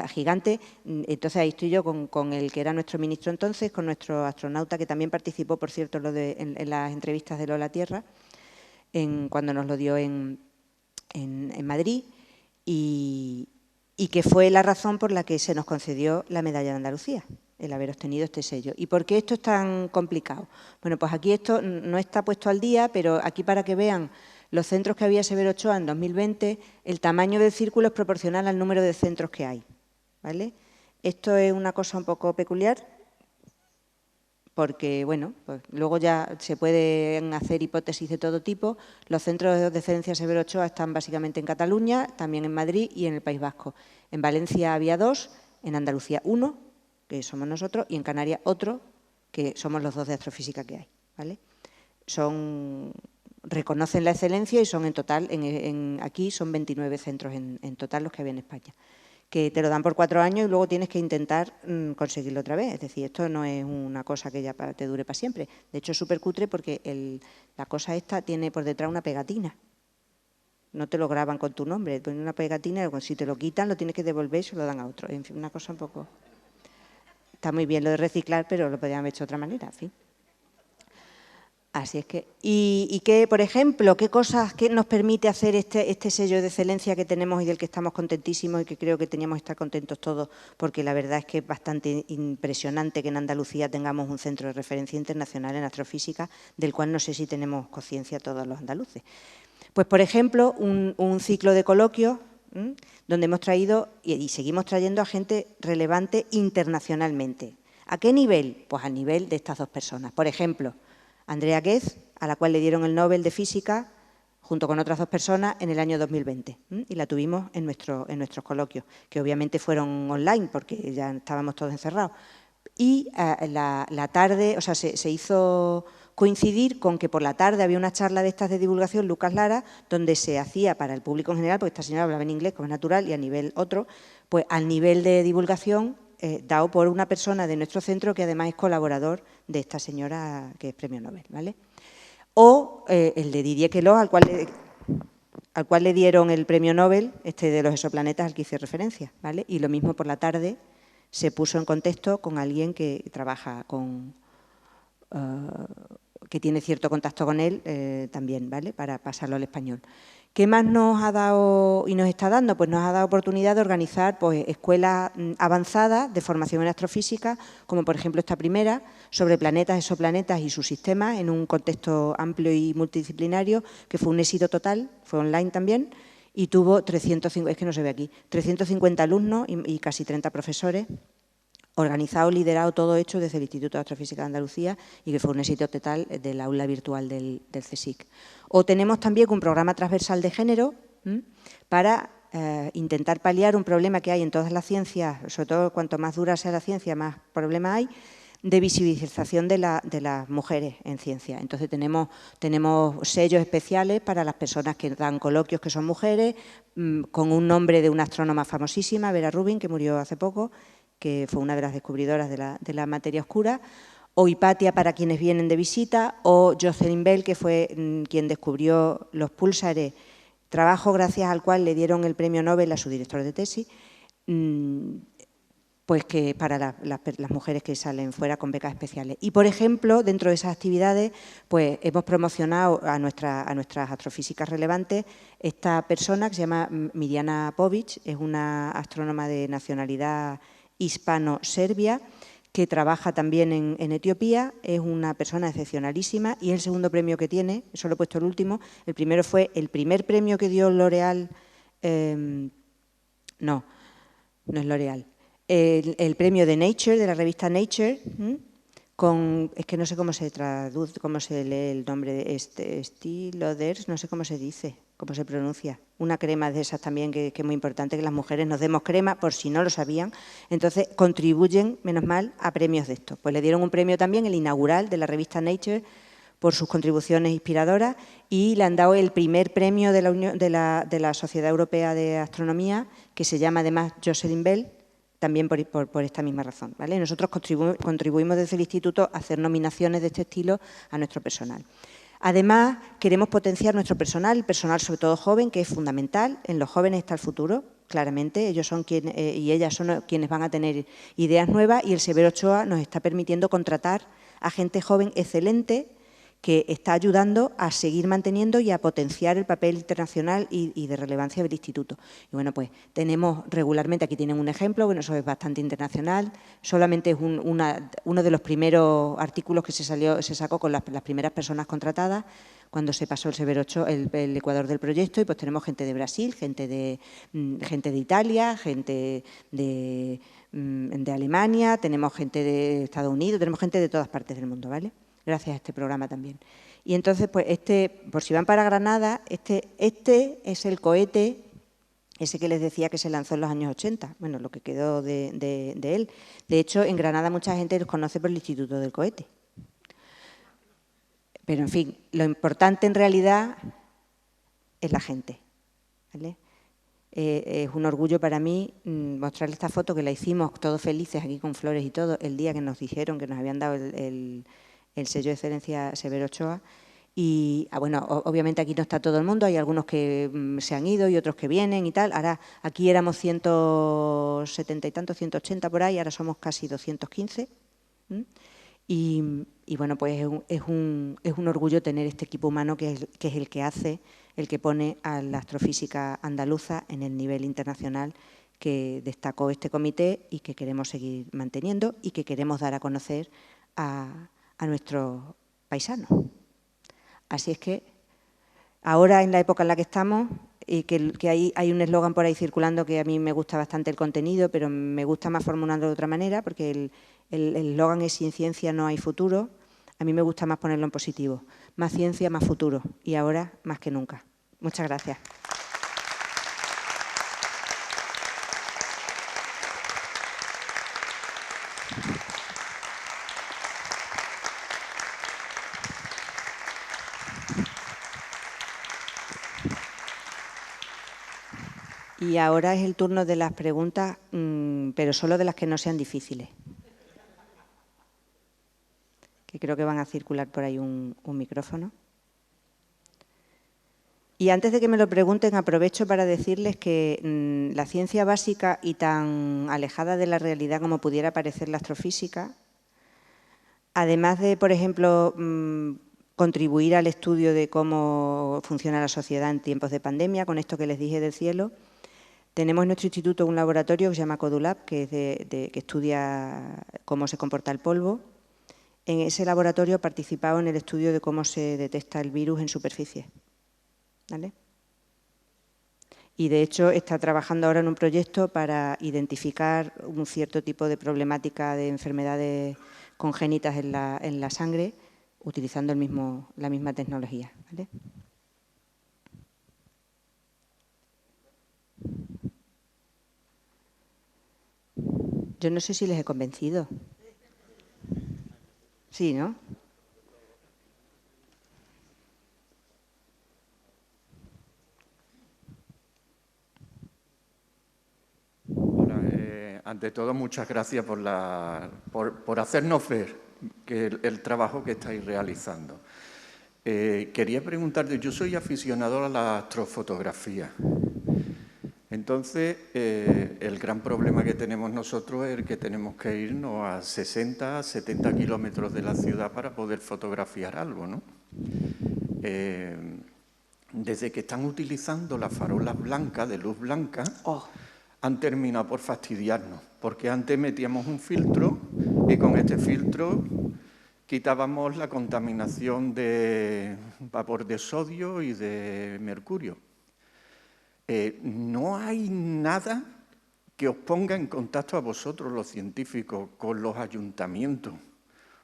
Speaker 2: gigante. Entonces ahí estoy yo con el que era nuestro ministro entonces, con nuestro astronauta, que también participó, por cierto, en las entrevistas de Lola Tierra, cuando nos lo dio en Madrid, y que fue la razón por la que se nos concedió la medalla de Andalucía, el haber obtenido este sello. ¿Y por qué esto es tan complicado? Bueno, pues aquí esto no está puesto al día, pero aquí para que vean los centros que había Severo Ochoa en 2020, el tamaño del círculo es proporcional al número de centros que hay, ¿vale? Esto es una cosa un poco peculiar, porque, bueno, pues luego ya se pueden hacer hipótesis de todo tipo. Los centros de excelencia Severo Ochoa están básicamente en Cataluña, también en Madrid y en el País Vasco. En Valencia había 2, en Andalucía 1, que somos nosotros, y en Canarias otro, que somos los 2 de astrofísica que hay, ¿vale? Reconocen la excelencia y son en total, aquí son 29 centros en total los que había en España, que te lo dan por 4 años y luego tienes que intentar conseguirlo otra vez. Es decir, esto no es una cosa que ya te dure para siempre. De hecho, es súper cutre porque la cosa esta tiene por detrás una pegatina. No te lo graban con tu nombre, ponen una pegatina y si te lo quitan lo tienes que devolver y se lo dan a otro. En fin, una cosa un poco... Está muy bien lo de reciclar, pero lo podrían haber hecho de otra manera, en fin. Así es que, y que, por ejemplo, qué cosas que nos permite hacer este sello de excelencia que tenemos y del que estamos contentísimos y que creo que teníamos que estar contentos todos, porque la verdad es que es bastante impresionante que en Andalucía tengamos un centro de referencia internacional en astrofísica, del cual no sé si tenemos conciencia todos los andaluces. Pues, por ejemplo, un ciclo de coloquios donde hemos traído y seguimos trayendo a gente relevante internacionalmente. ¿A qué nivel? Pues a nivel de estas 2 personas. Por ejemplo, Andrea Ghez, a la cual le dieron el Nobel de Física, junto con otras 2 personas, en el año 2020. Y la tuvimos en nuestros coloquios, que obviamente fueron online, porque ya estábamos todos encerrados. Y la tarde, o sea, se hizo coincidir con que por la tarde había una charla de estas de divulgación, Lucas Lara, donde se hacía para el público en general, porque esta señora hablaba en inglés, como es natural, y a nivel otro, pues al nivel de divulgación dado por una persona de nuestro centro que además es colaborador de esta señora que es premio Nobel, ¿vale? O el de Didier Queloz, al cual le dieron el premio Nobel, de los exoplanetas al que hice referencia, ¿vale? Y lo mismo por la tarde se puso en contexto con alguien que trabaja que tiene cierto contacto con él también, ¿vale? Para pasarlo al español. ¿Qué más nos ha dado y nos está dando? Pues nos ha dado oportunidad de organizar pues, escuelas avanzadas de formación en astrofísica, como por ejemplo esta primera, sobre planetas, exoplanetas y sus sistemas, en un contexto amplio y multidisciplinario, que fue un éxito total, fue online también, y tuvo 350, es que no se ve aquí, 350 alumnos y casi 30 profesores, organizado, liderado, todo hecho desde el Instituto de Astrofísica de Andalucía y que fue un éxito total del aula virtual del CSIC. O tenemos también un programa transversal de género para intentar paliar un problema que hay en todas las ciencias, sobre todo cuanto más dura sea la ciencia, más problema hay, de visibilización de las mujeres en ciencia. Entonces tenemos sellos especiales para las personas que dan coloquios que son mujeres, con un nombre de una astrónoma famosísima, Vera Rubin, que murió hace poco, que fue una de las descubridoras de la materia oscura, o Hipatia para quienes vienen de visita, o Jocelyn Bell, que fue quien descubrió los púlsares, trabajo gracias al cual le dieron el premio Nobel a su director de tesis, pues que para las mujeres que salen fuera con becas especiales. Y, por ejemplo, dentro de esas actividades, pues hemos promocionado a nuestras astrofísicas relevantes esta persona que se llama Mirjana Povic, es una astrónoma de nacionalidad hispano-serbia, que trabaja también en Etiopía, es una persona excepcionalísima y es el segundo premio que tiene, solo he puesto el último, el primero fue el primer premio que dio L'Oréal, no es L'Oréal, el premio de Nature, de la revista Nature, es que no sé cómo se traduce, cómo se lee el nombre de Stiloders, no sé cómo se dice, cómo se pronuncia. Una crema de esas también que es muy importante, que las mujeres nos demos crema, por si no lo sabían. Entonces, contribuyen, menos mal, a premios de estos. Pues le dieron un premio también, el inaugural de la revista Nature, por sus contribuciones inspiradoras, y le han dado el primer premio de la Sociedad Europea de Astronomía, que se llama además Jocelyn Bell, también por esta misma razón, ¿vale? Nosotros contribuimos desde el Instituto a hacer nominaciones de este estilo a nuestro personal. Además, queremos potenciar nuestro personal, el personal sobre todo joven, que es fundamental. En los jóvenes está el futuro, claramente. Ellos son quienes, y ellas son quienes van a tener ideas nuevas, y el Severo Ochoa nos está permitiendo contratar a gente joven excelente que está ayudando a seguir manteniendo y a potenciar el papel internacional y de relevancia del Instituto. Y bueno, pues tenemos regularmente, aquí tienen un ejemplo, bueno, eso es bastante internacional, solamente es uno de los primeros artículos que se sacó con las primeras personas contratadas, cuando se pasó el Severo Ochoa, el Ecuador del proyecto, y pues tenemos gente de Brasil, gente de Italia, gente de Alemania, tenemos gente de Estados Unidos, tenemos gente de todas partes del mundo, ¿vale? Gracias a este programa también. Y entonces, pues por si van para Granada, este es el cohete, ese que les decía que se lanzó en los años 80, bueno, lo que quedó de él. De hecho, en Granada mucha gente los conoce por el Instituto del Cohete. Pero, en fin, lo importante en realidad es la gente, ¿vale? Es un orgullo para mí mostrarles esta foto que la hicimos todos felices aquí con flores y todo, el día que nos dijeron que nos habían dado el sello de excelencia Severo Ochoa. Y, bueno, obviamente aquí no está todo el mundo, hay algunos que se han ido y otros que vienen y tal. Ahora, aquí éramos 170 y tantos, 180 por ahí, ahora somos casi 215. Y bueno, pues es un orgullo tener este equipo humano que es el que hace, el que pone a la astrofísica andaluza en el nivel internacional que destacó este comité y que queremos seguir manteniendo y que queremos dar a conocer a nuestros paisanos. Así es que ahora, en la época en la que estamos, y que hay un eslogan por ahí circulando que a mí me gusta bastante el contenido, pero me gusta más formularlo de otra manera, porque el eslogan es: sin ciencia no hay futuro. A mí me gusta más ponerlo en positivo. Más ciencia, más futuro. Y ahora, más que nunca. Muchas gracias. Y ahora es el turno de las preguntas, pero solo de las que no sean difíciles. Que creo que van a circular por ahí un micrófono. Y antes de que me lo pregunten, aprovecho para decirles que la ciencia básica y tan alejada de la realidad como pudiera parecer la astrofísica, además de, por ejemplo, contribuir al estudio de cómo funciona la sociedad en tiempos de pandemia, con esto que les dije del cielo, tenemos en nuestro instituto un laboratorio que se llama CODULAB, que estudia cómo se comporta el polvo. En ese laboratorio he participado en el estudio de cómo se detecta el virus en superficie, ¿vale? Y, de hecho, está trabajando ahora en un proyecto para identificar un cierto tipo de problemática de enfermedades congénitas en la sangre, utilizando la misma tecnología, ¿vale? Yo no sé si les he convencido. Sí, ¿no?
Speaker 3: Hola, ante todo, muchas gracias por hacernos ver el trabajo que estáis realizando. Quería preguntarte, yo soy aficionado a la astrofotografía. Entonces, el gran problema que tenemos nosotros es que tenemos que irnos a 60, 70 kilómetros de la ciudad para poder fotografiar algo, ¿no? Desde que están utilizando las farolas blancas, de luz blanca, han terminado por fastidiarnos, porque antes metíamos un filtro y con este filtro quitábamos la contaminación de vapor de sodio y de mercurio. ¿No hay nada que os ponga en contacto a vosotros, los científicos, con los ayuntamientos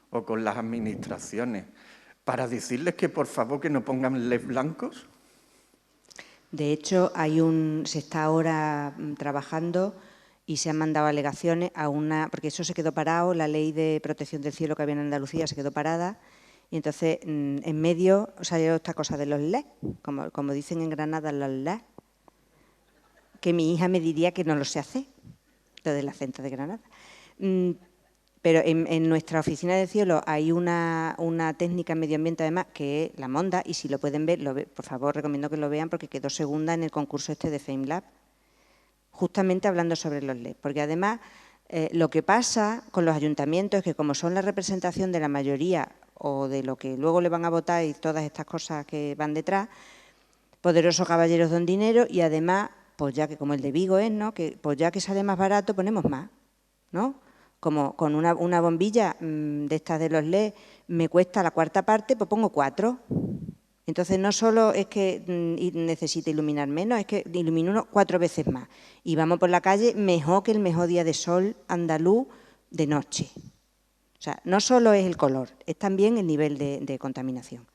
Speaker 3: o con las administraciones, para decirles que por favor que no pongan LED blancos?
Speaker 2: De hecho, se está ahora trabajando y se han mandado alegaciones porque eso se quedó parado, la ley de protección del cielo que había en Andalucía se quedó parada, y entonces en medio salió esta cosa de los LED, como dicen en Granada, los LED, que mi hija me diría que no lo sé hacer, lo del acento de Granada. Pero en nuestra oficina de cielo hay una técnica en medio ambiente, además, que es la Monda, y si lo pueden ver, por favor, recomiendo que lo vean, porque quedó segunda en el concurso este de FameLab, justamente hablando sobre los LED. Porque además, lo que pasa con los ayuntamientos es que, como son la representación de la mayoría o de lo que luego le van a votar y todas estas cosas que van detrás, poderosos caballeros don dinero, y además, pues ya que como el de Vigo es, ¿no?, que pues ya que sale más barato, ponemos más, ¿no? Como con una bombilla de estas de los LED me cuesta la cuarta parte, pues pongo 4. Entonces, no solo es que necesite iluminar menos, es que ilumino uno 4 veces más. Y vamos por la calle mejor que el mejor día de sol andaluz de noche. O sea, no solo es el color, es también el nivel de contaminación.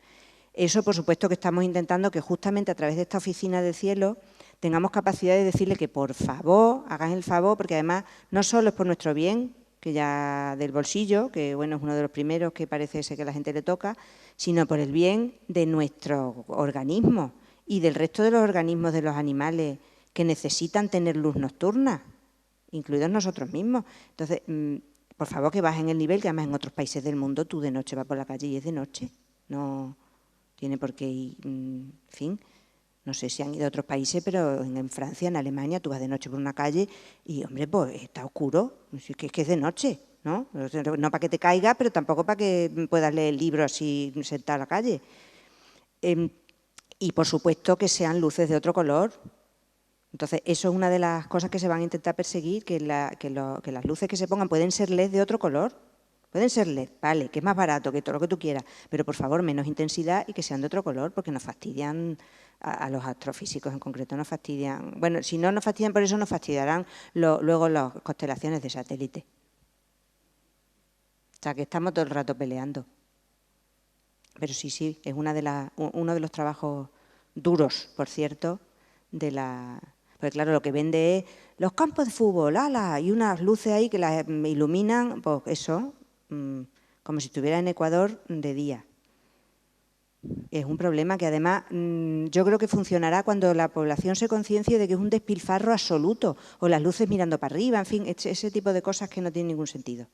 Speaker 2: Eso, por supuesto, que estamos intentando que justamente a través de esta oficina del cielo tengamos capacidad de decirle que, por favor, hagan el favor, porque además no solo es por nuestro bien, que ya del bolsillo, que bueno, es uno de los primeros que parece ser que a la gente le toca, sino por el bien de nuestro organismo y del resto de los organismos de los animales que necesitan tener luz nocturna, incluidos nosotros mismos. Entonces, por favor, que bajen el nivel, que además en otros países del mundo tú de noche vas por la calle y es de noche. No tiene por qué ir, en fin, no sé si han ido a otros países, pero en Francia, en Alemania, tú vas de noche por una calle y, hombre, pues está oscuro, es que es de noche, ¿no? No para que te caiga, pero tampoco para que puedas leer el libro así sentado a la calle. Y, por supuesto, que sean luces de otro color. Entonces, eso es una de las cosas que se van a intentar perseguir, que las luces que se pongan pueden ser LED de otro color. Pueden ser LED, vale, que es más barato, que todo lo que tú quieras, pero por favor menos intensidad y que sean de otro color, porque nos fastidian a los astrofísicos en concreto, nos fastidian. Bueno, si no nos fastidian por eso, nos fastidiarán luego las constelaciones de satélite. O sea, que estamos todo el rato peleando. Pero sí, es uno de los trabajos duros, por cierto, porque claro, lo que vende es los campos de fútbol, ¡ala!, y unas luces ahí que las iluminan, pues eso, como si estuviera en Ecuador de día. Es un problema que además yo creo que funcionará cuando la población se conciencie de que es un despilfarro absoluto, o las luces mirando para arriba, en fin, ese tipo de cosas que no tienen ningún sentido.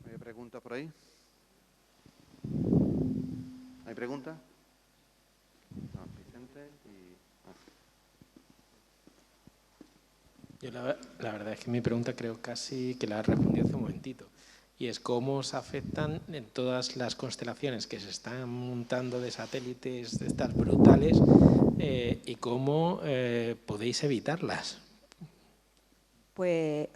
Speaker 1: ¿Hay preguntas por ahí? ¿Hay preguntas? Vicente y...
Speaker 4: Yo la verdad es que mi pregunta creo casi que la has respondido hace un momentito. Y es cómo os afectan en todas las constelaciones que se están montando de satélites de estas brutales y cómo podéis evitarlas.
Speaker 2: Pues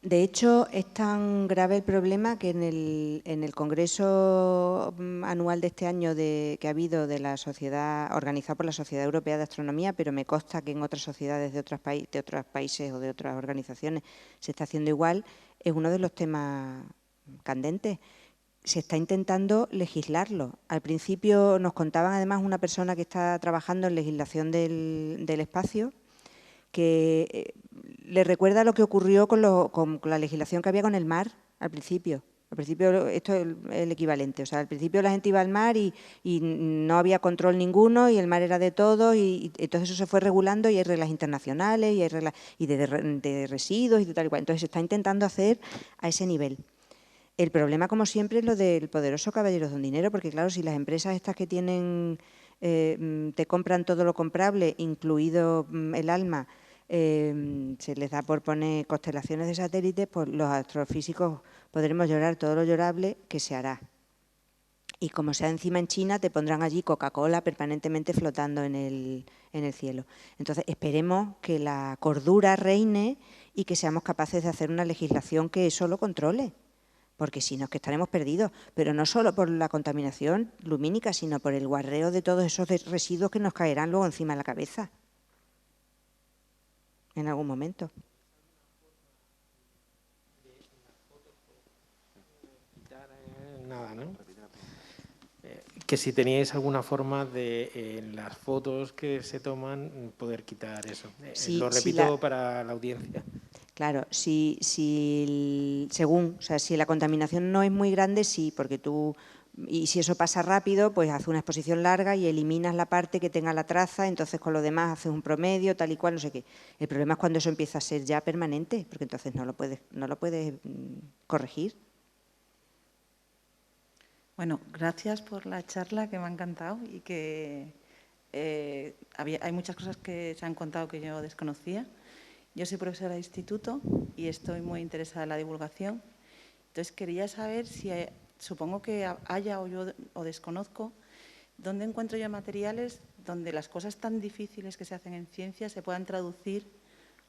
Speaker 2: De hecho, es tan grave el problema que en el congreso anual de este año que ha habido de la sociedad, organizado por la Sociedad Europea de Astronomía, pero me consta que en otras sociedades de otros países o de otras organizaciones se está haciendo igual, es uno de los temas candentes. Se está intentando legislarlo. Al principio nos contaban además una persona que está trabajando en legislación del espacio, que le recuerda lo que ocurrió con la legislación que había con el mar al principio. Al principio esto es el equivalente, o sea, al principio la gente iba al mar y no había control ninguno y el mar era de todos y entonces eso se fue regulando y hay reglas internacionales y hay reglas de residuos y de tal y cual. Entonces se está intentando hacer a ese nivel. El problema, como siempre, es lo del poderoso caballero don dinero, porque claro, si las empresas estas que tienen, te compran todo lo comprable, incluido el alma, se les da por poner constelaciones de satélites, pues los astrofísicos podremos llorar todo lo llorable que se hará. Y como sea encima en China, te pondrán allí Coca-Cola permanentemente flotando en el cielo. Entonces, esperemos que la cordura reine y que seamos capaces de hacer una legislación que eso lo controle, porque si no es que estaremos perdidos, pero no solo por la contaminación lumínica, sino por el guarreo de todos esos residuos que nos caerán luego encima de la cabeza en algún momento.
Speaker 4: Nada, ¿no? Que si teníais alguna forma de, en las fotos que se toman, poder quitar eso.
Speaker 2: Sí,
Speaker 4: lo repito para la audiencia.
Speaker 2: Claro, según, o sea, si la contaminación no es muy grande, sí, porque y si eso pasa rápido, pues hace una exposición larga y eliminas la parte que tenga la traza, entonces con lo demás haces un promedio, tal y cual, no sé qué. El problema es cuando eso empieza a ser ya permanente, porque entonces no lo puedes corregir.
Speaker 5: Bueno, gracias por la charla, que me ha encantado y que hay muchas cosas que se han contado que yo desconocía. Yo soy profesora de instituto y estoy muy interesada en la divulgación. Entonces, quería saber si, supongo que haya o yo o desconozco, ¿dónde encuentro yo materiales donde las cosas tan difíciles que se hacen en ciencia se puedan traducir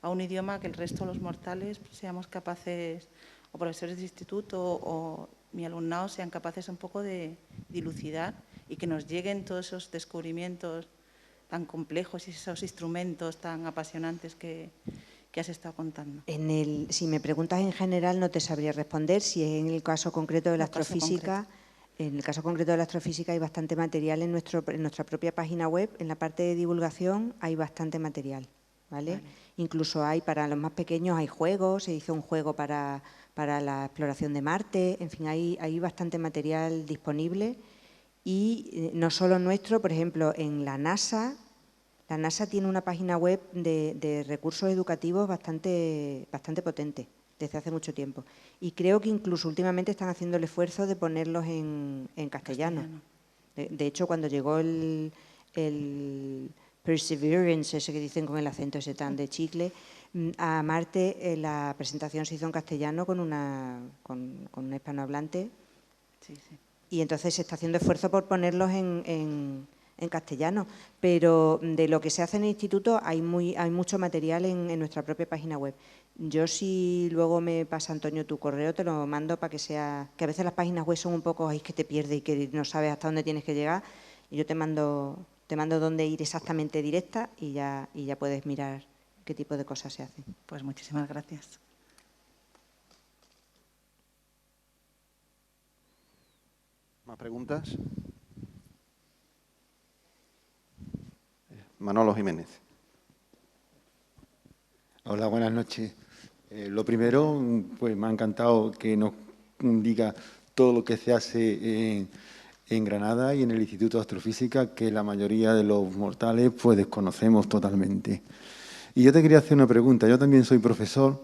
Speaker 5: a un idioma que el resto de los mortales seamos capaces, o profesores de instituto o mi alumnado sean capaces un poco de dilucidar y que nos lleguen todos esos descubrimientos tan complejos y esos instrumentos tan apasionantes que has estado contando?
Speaker 2: Si me preguntas en general no te sabría responder. Si es en el caso concreto de la astrofísica, en el caso concreto de la astrofísica hay bastante material en nuestra propia página web. En la parte de divulgación hay bastante material, ¿vale? Incluso hay, para los más pequeños, hay juegos. Se hizo un juego para la exploración de Marte. En fin, hay bastante material disponible. Y no solo nuestro, por ejemplo, en la NASA tiene una página web de recursos educativos bastante potente desde hace mucho tiempo. Y creo que incluso últimamente están haciendo el esfuerzo de ponerlos en castellano. De hecho, cuando llegó el Perseverance, ese que dicen con el acento ese tan de chicle, a Marte, la presentación se hizo en castellano con un hispanohablante.
Speaker 5: Sí, sí.
Speaker 2: Y entonces se está haciendo esfuerzo por ponerlos en castellano, pero de lo que se hace en el instituto hay mucho material en nuestra propia página web. Yo, si luego me pasa, Antonio, tu correo, te lo mando para que sea... Que a veces las páginas web son un poco, ay, que te pierdes y que no sabes hasta dónde tienes que llegar. Y yo te mando dónde ir exactamente directa y ya puedes mirar qué tipo de cosas se hacen.
Speaker 5: Pues muchísimas gracias.
Speaker 1: ¿Más preguntas? Manolo Jiménez.
Speaker 6: Hola, buenas noches. Lo primero, pues me ha encantado que nos diga todo lo que se hace en Granada y en el Instituto de Astrofísica, que la mayoría de los mortales pues desconocemos totalmente. Y yo te quería hacer una pregunta. Yo también soy profesor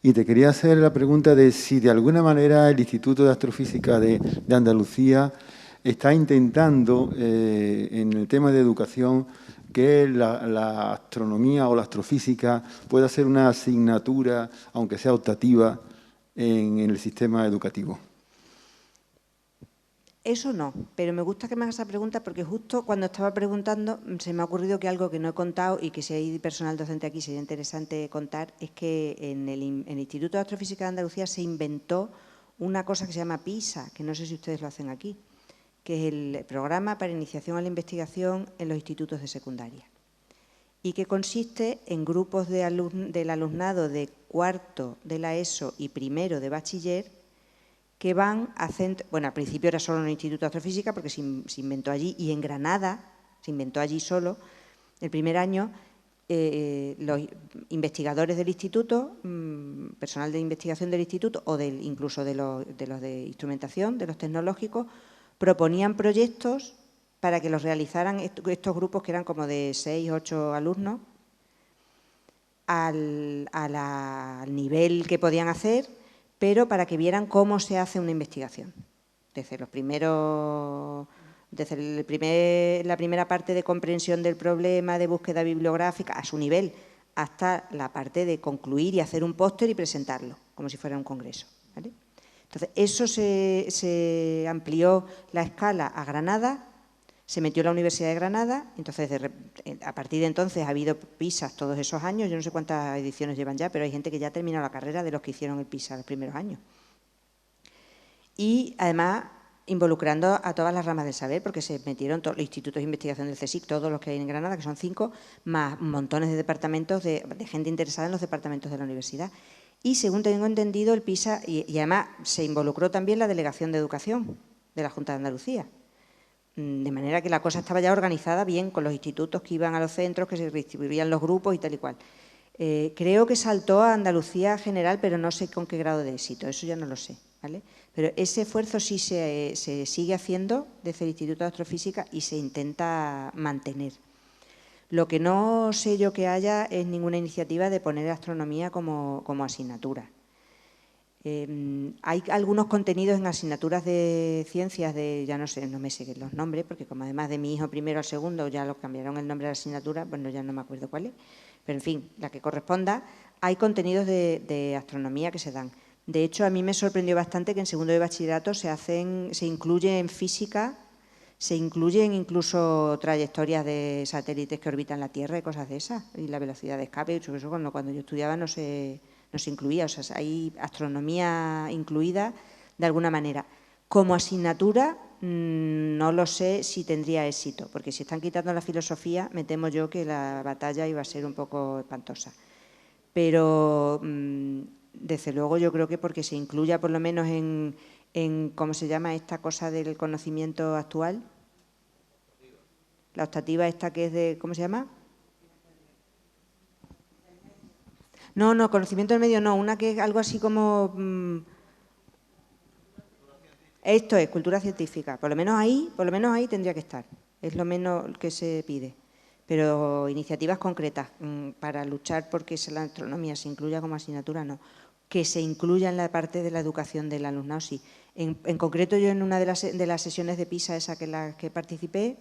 Speaker 6: y te quería hacer la pregunta de si de alguna manera el Instituto de Astrofísica de Andalucía está intentando, en el tema de educación, que la astronomía o la astrofísica pueda ser una asignatura, aunque sea optativa, en el sistema educativo.
Speaker 2: Eso no, pero me gusta que me hagas esa pregunta porque justo cuando estaba preguntando se me ha ocurrido que algo que no he contado y que si hay personal docente aquí sería interesante contar es que en el Instituto de Astrofísica de Andalucía se inventó una cosa que se llama PISA, que no sé si ustedes lo hacen aquí, que es el Programa para Iniciación a la Investigación en los Institutos de Secundaria y que consiste en grupos del alumnado de cuarto de la ESO y primero de bachiller que van a centros, bueno, al principio era solo en el Instituto de Astrofísica porque se inventó allí y en Granada, se inventó allí solo, el primer año, los investigadores del instituto, personal de investigación del instituto o incluso de los de instrumentación, de los tecnológicos, proponían proyectos para que los realizaran estos grupos que eran como de 6 o 8 alumnos al nivel que podían hacer, pero para que vieran cómo se hace una investigación. Desde la primera parte de comprensión del problema, de búsqueda bibliográfica, a su nivel, hasta la parte de concluir y hacer un póster y presentarlo, como si fuera un congreso, ¿vale? Entonces, eso se amplió la escala a Granada, se metió la Universidad de Granada, entonces a partir de entonces ha habido PISAs todos esos años, yo no sé cuántas ediciones llevan ya, pero hay gente que ya ha terminado la carrera de los que hicieron el PISA los primeros años. Y además involucrando a todas las ramas del saber, porque se metieron todos los institutos de investigación del CSIC, todos los que hay en Granada, que son 5, más montones de departamentos, de gente interesada en los departamentos de la universidad. Y según tengo entendido, el PISA, y además se involucró también la Delegación de Educación de la Junta de Andalucía. De manera que la cosa estaba ya organizada bien con los institutos que iban a los centros, que se distribuían los grupos y tal y cual. Creo que saltó a Andalucía general, pero no sé con qué grado de éxito, eso ya no lo sé, ¿vale? Pero ese esfuerzo sí se sigue haciendo desde el Instituto de Astrofísica y se intenta mantener. Lo que no sé yo que haya es ninguna iniciativa de poner astronomía como asignatura. Hay algunos contenidos en asignaturas de ciencias, ya no sé, no me sé los nombres, porque como además de mi hijo primero al segundo ya lo cambiaron el nombre de la asignatura, bueno, ya no me acuerdo cuál es, pero en fin, la que corresponda, hay contenidos de astronomía que se dan. De hecho, a mí me sorprendió bastante que en segundo de bachillerato se incluye en física, se incluyen incluso trayectorias de satélites que orbitan la Tierra y cosas de esas, y la velocidad de escape, eso cuando yo estudiaba no se incluía, o sea, hay astronomía incluida de alguna manera. Como asignatura no lo sé si tendría éxito, porque si están quitando la filosofía, me temo yo que la batalla iba a ser un poco espantosa. Pero desde luego yo creo que porque se incluya por lo menos en ¿cómo se llama esta cosa del conocimiento actual? La optativa esta que es de, ¿cómo se llama? No, conocimiento del medio no, una que es algo así como… esto es, cultura científica, por lo menos ahí tendría que estar, es lo menos que se pide. Pero iniciativas concretas para luchar porque la astronomía se incluya como asignatura, no. Que se incluya en la parte de la educación del alumnado, sí. En concreto, yo en una de las sesiones de PISA, esa que participé,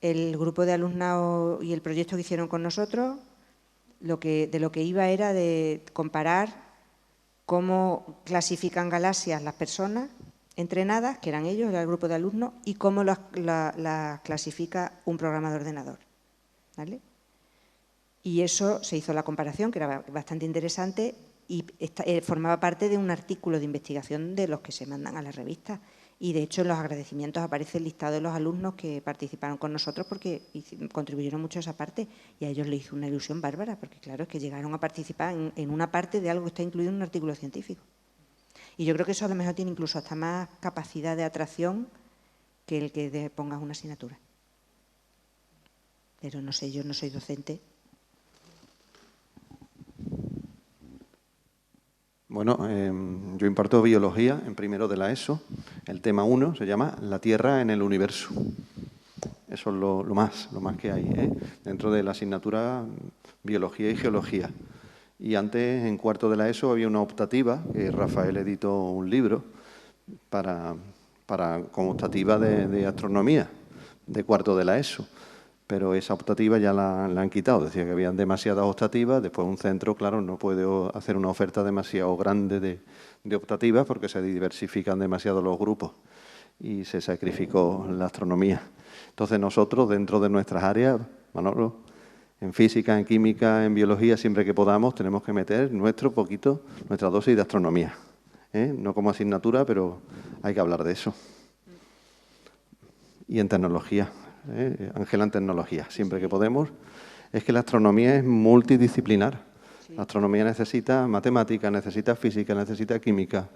Speaker 2: el grupo de alumnado y el proyecto que hicieron con nosotros, de lo que iba era de comparar cómo clasifican galaxias las personas entrenadas, que eran ellos, era el grupo de alumnos, y cómo las clasifica un programa de ordenador, ¿vale? Y eso se hizo la comparación, que era bastante interesante, y formaba parte de un artículo de investigación de los que se mandan a la revista. Y, de hecho, en los agradecimientos aparece el listado de los alumnos que participaron con nosotros porque contribuyeron mucho a esa parte y a ellos les hizo una ilusión bárbara porque, claro, es que llegaron a participar en una parte de algo que está incluido en un artículo científico. Y yo creo que eso a lo mejor tiene incluso hasta más capacidad de atracción que el que pongas una asignatura. Pero no sé, yo no soy docente.
Speaker 1: Bueno, yo imparto biología en primero de la ESO. El tema 1 se llama La Tierra en el Universo. Eso es lo más que hay, ¿eh? Dentro de la asignatura biología y geología. Y antes, en cuarto de la ESO, había una optativa, que Rafael editó un libro como optativa de astronomía, de cuarto de la ESO. Pero esa optativa ya la han quitado. Decía que habían demasiadas optativas. Después un centro, claro, no puede hacer una oferta demasiado grande de optativas porque se diversifican demasiado los grupos. y se sacrificó la astronomía. Entonces nosotros, dentro de nuestras áreas, Manolo, en física, en química, en biología, siempre que podamos, tenemos que meter nuestra dosis de astronomía. No como asignatura, pero hay que hablar de eso. Y en tecnología, Ángela, en tecnología, siempre que podemos. Es que la astronomía es multidisciplinar. La astronomía necesita matemática, necesita física, necesita química.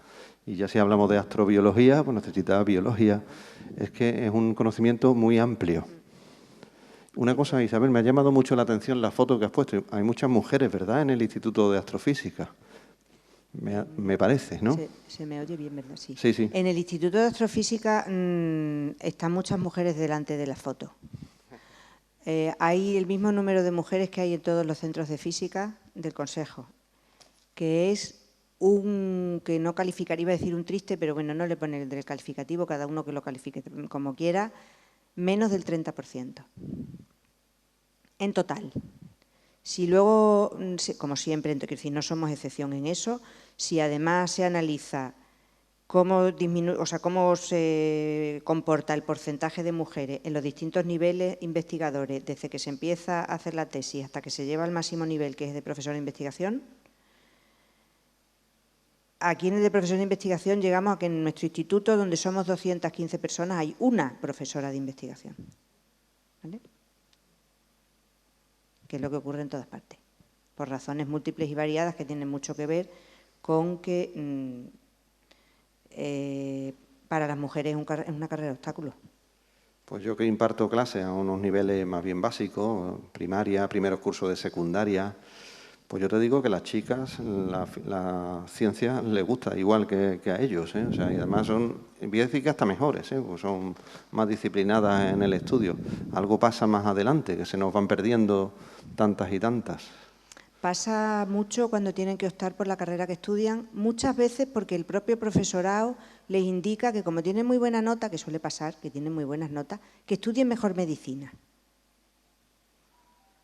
Speaker 1: Y ya si hablamos de astrobiología, pues necesita biología. Es que es un conocimiento muy amplio. Una cosa, Isabel, me ha llamado mucho la atención la foto que has puesto. Hay muchas mujeres, ¿verdad?, en el Instituto de Astrofísica. Me parece, ¿no?
Speaker 2: Se me oye bien, ¿verdad? Sí.
Speaker 1: Sí, sí.
Speaker 2: En el Instituto de Astrofísica están muchas mujeres delante de la foto. Hay el mismo número de mujeres que hay en todos los centros de física del Consejo, que es que no calificaría, iba a decir un triste, pero bueno, no le pone el del calificativo, cada uno que lo califique como quiera, menos del 30%. En total. Si luego, como siempre, es decir, no somos excepción en eso, si además se analiza cómo se comporta el porcentaje de mujeres en los distintos niveles investigadores, desde que se empieza a hacer la tesis hasta que se lleva al máximo nivel, que es de profesor de investigación, aquí en el de profesor de investigación llegamos a que en nuestro instituto, donde somos 215 personas, hay una profesora de investigación. ¿Vale? Que es lo que ocurre en todas partes, por razones múltiples y variadas que tienen mucho que ver con que para las mujeres es una carrera de obstáculos.
Speaker 1: Pues yo que imparto clases a unos niveles más bien básicos, primaria, primeros cursos de secundaria, pues yo te digo que las chicas, la ciencia les gusta igual que a ellos, ¿eh? O sea, y además voy a decir que hasta mejores, ¿eh? Pues son más disciplinadas en el estudio. Algo pasa más adelante, que se nos van perdiendo tantas y tantas.
Speaker 2: Pasa mucho cuando tienen que optar por la carrera que estudian, muchas veces porque el propio profesorado les indica que como tienen muy buena nota, que suele pasar, que tienen muy buenas notas, que estudien mejor medicina.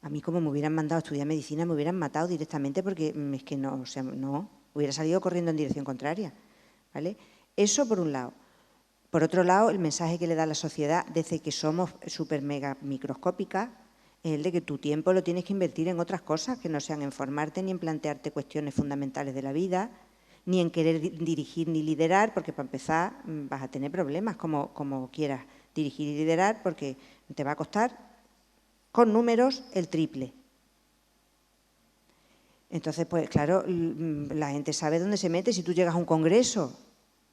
Speaker 2: A mí, como me hubieran mandado a estudiar medicina, me hubieran matado directamente porque es que no, o sea, no, hubiera salido corriendo en dirección contraria, ¿vale? Eso por un lado. Por otro lado, el mensaje que le da a la sociedad desde que somos súper mega microscópicas es el de que tu tiempo lo tienes que invertir en otras cosas que no sean en formarte ni en plantearte cuestiones fundamentales de la vida, ni en querer dirigir ni liderar, porque para empezar vas a tener problemas como quieras dirigir y liderar, porque te va a costar con números el triple. Entonces, pues claro, la gente sabe dónde se mete. Si tú llegas a un congreso,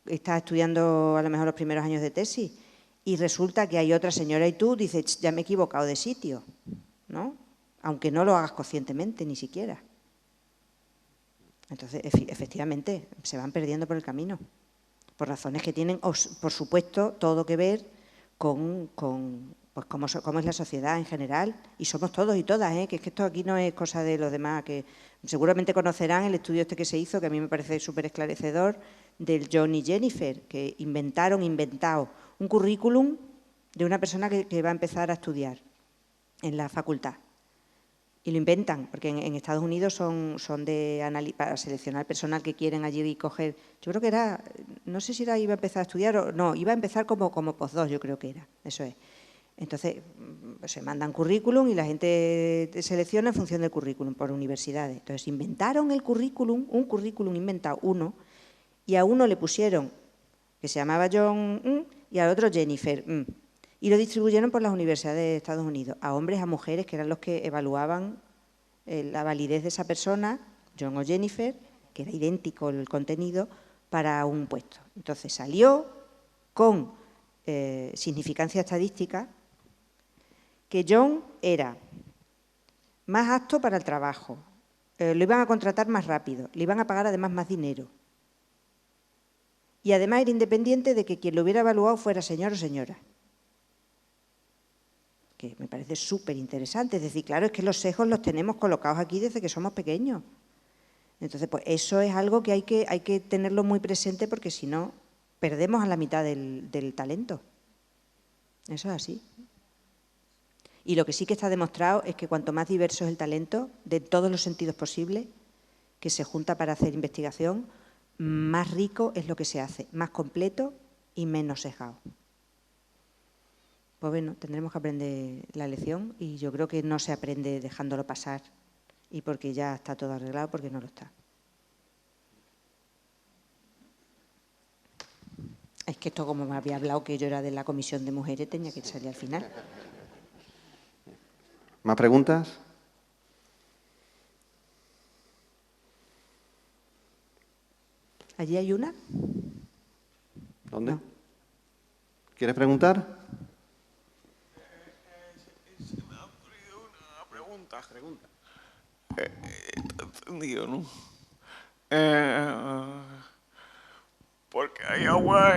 Speaker 2: estás estudiando a lo mejor los primeros años de tesis y resulta que hay otra señora y tú dices, ya me he equivocado de sitio, ¿no? Aunque no lo hagas conscientemente ni siquiera. Entonces, efectivamente, se van perdiendo por el camino, por razones que tienen, por supuesto, todo que ver con pues cómo es la sociedad en general, y somos todos y todas, que es que esto aquí no es cosa de los demás, que seguramente conocerán el estudio este que se hizo, que a mí me parece súper esclarecedor, del John y Jennifer, que inventado un currículum de una persona que va a empezar a estudiar en la facultad. Y lo inventan, porque en Estados Unidos son para seleccionar personal que quieren allí y coger. Yo creo que era, no sé si iba a empezar a estudiar o no, iba a empezar como postdoc, yo creo que era, eso es. Entonces, se mandan currículum y la gente selecciona en función del currículum por universidades. Entonces, inventaron el currículum, un currículum inventado, uno, y a uno le pusieron, que se llamaba John, y al otro Jennifer, y lo distribuyeron por las universidades de Estados Unidos, a hombres, a mujeres, que eran los que evaluaban la validez de esa persona, John o Jennifer, que era idéntico el contenido, para un puesto. Entonces, salió con significancia estadística que John era más apto para el trabajo, lo iban a contratar más rápido, le iban a pagar además más dinero. Y además era independiente de que quien lo hubiera evaluado fuera señor o señora. Que me parece súper interesante. Es decir, claro, es que los sesgos los tenemos colocados aquí desde que somos pequeños. Entonces, pues eso es algo que hay que tenerlo muy presente porque si no, perdemos a la mitad del talento. Eso es así. Y lo que sí que está demostrado es que cuanto más diverso es el talento, de todos los sentidos posibles, que se junta para hacer investigación, más rico es lo que se hace, más completo y menos sesgado. Pues bueno, tendremos que aprender la lección y yo creo que no se aprende dejándolo pasar y porque ya está todo arreglado, porque no lo está. Es que esto, como me había hablado que yo era de la Comisión de Mujeres, tenía que salir al final.
Speaker 1: ¿Más preguntas?
Speaker 2: ¿Allí hay una?
Speaker 1: ¿Dónde?
Speaker 2: No.
Speaker 1: ¿Quieres preguntar?
Speaker 7: Se me ha ocurrido una pregunta. Entendido, ¿no? Porque hay agua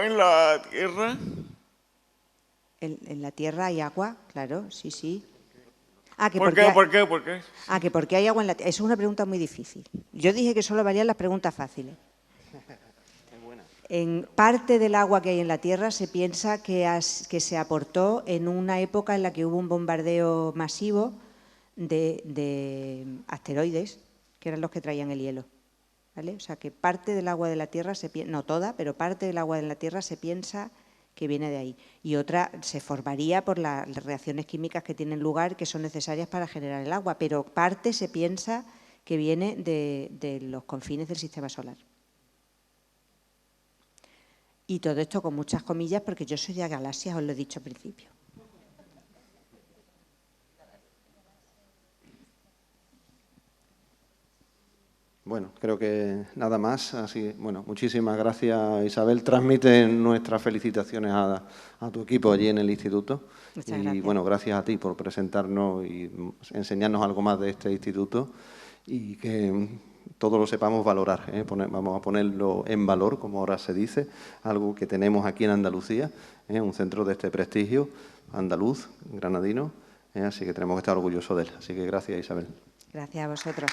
Speaker 7: en la tierra.
Speaker 2: En la tierra hay agua, claro, sí, sí. Ah, que
Speaker 7: ¿Por qué?
Speaker 2: Ah, que porque hay agua en la tierra. Eso es una pregunta muy difícil. Yo dije que solo valían las preguntas fáciles. En parte del agua que hay en la Tierra se piensa que se aportó en una época en la que hubo un bombardeo masivo de asteroides, que eran los que traían el hielo. ¿Vale? O sea, que parte del agua de la Tierra, no toda, pero parte del agua de la Tierra se piensa que viene de ahí. Y otra se formaría por las reacciones químicas que tienen lugar, que son necesarias para generar el agua, pero parte se piensa que viene de los confines del sistema solar. Y todo esto con muchas comillas, porque yo soy de galaxias, os lo he dicho al principio.
Speaker 1: Bueno, creo que nada más. Así, bueno, muchísimas gracias, Isabel. Transmite nuestras felicitaciones a tu equipo allí en el instituto.
Speaker 2: Muchas
Speaker 1: y
Speaker 2: gracias.
Speaker 1: bueno, gracias a ti por presentarnos y enseñarnos algo más de este instituto y que todos lo sepamos valorar. Vamos a ponerlo en valor, como ahora se dice, algo que tenemos aquí en Andalucía, un centro de este prestigio andaluz, granadino, así que tenemos que estar orgullosos de él. Así que gracias, Isabel.
Speaker 2: Gracias a vosotros.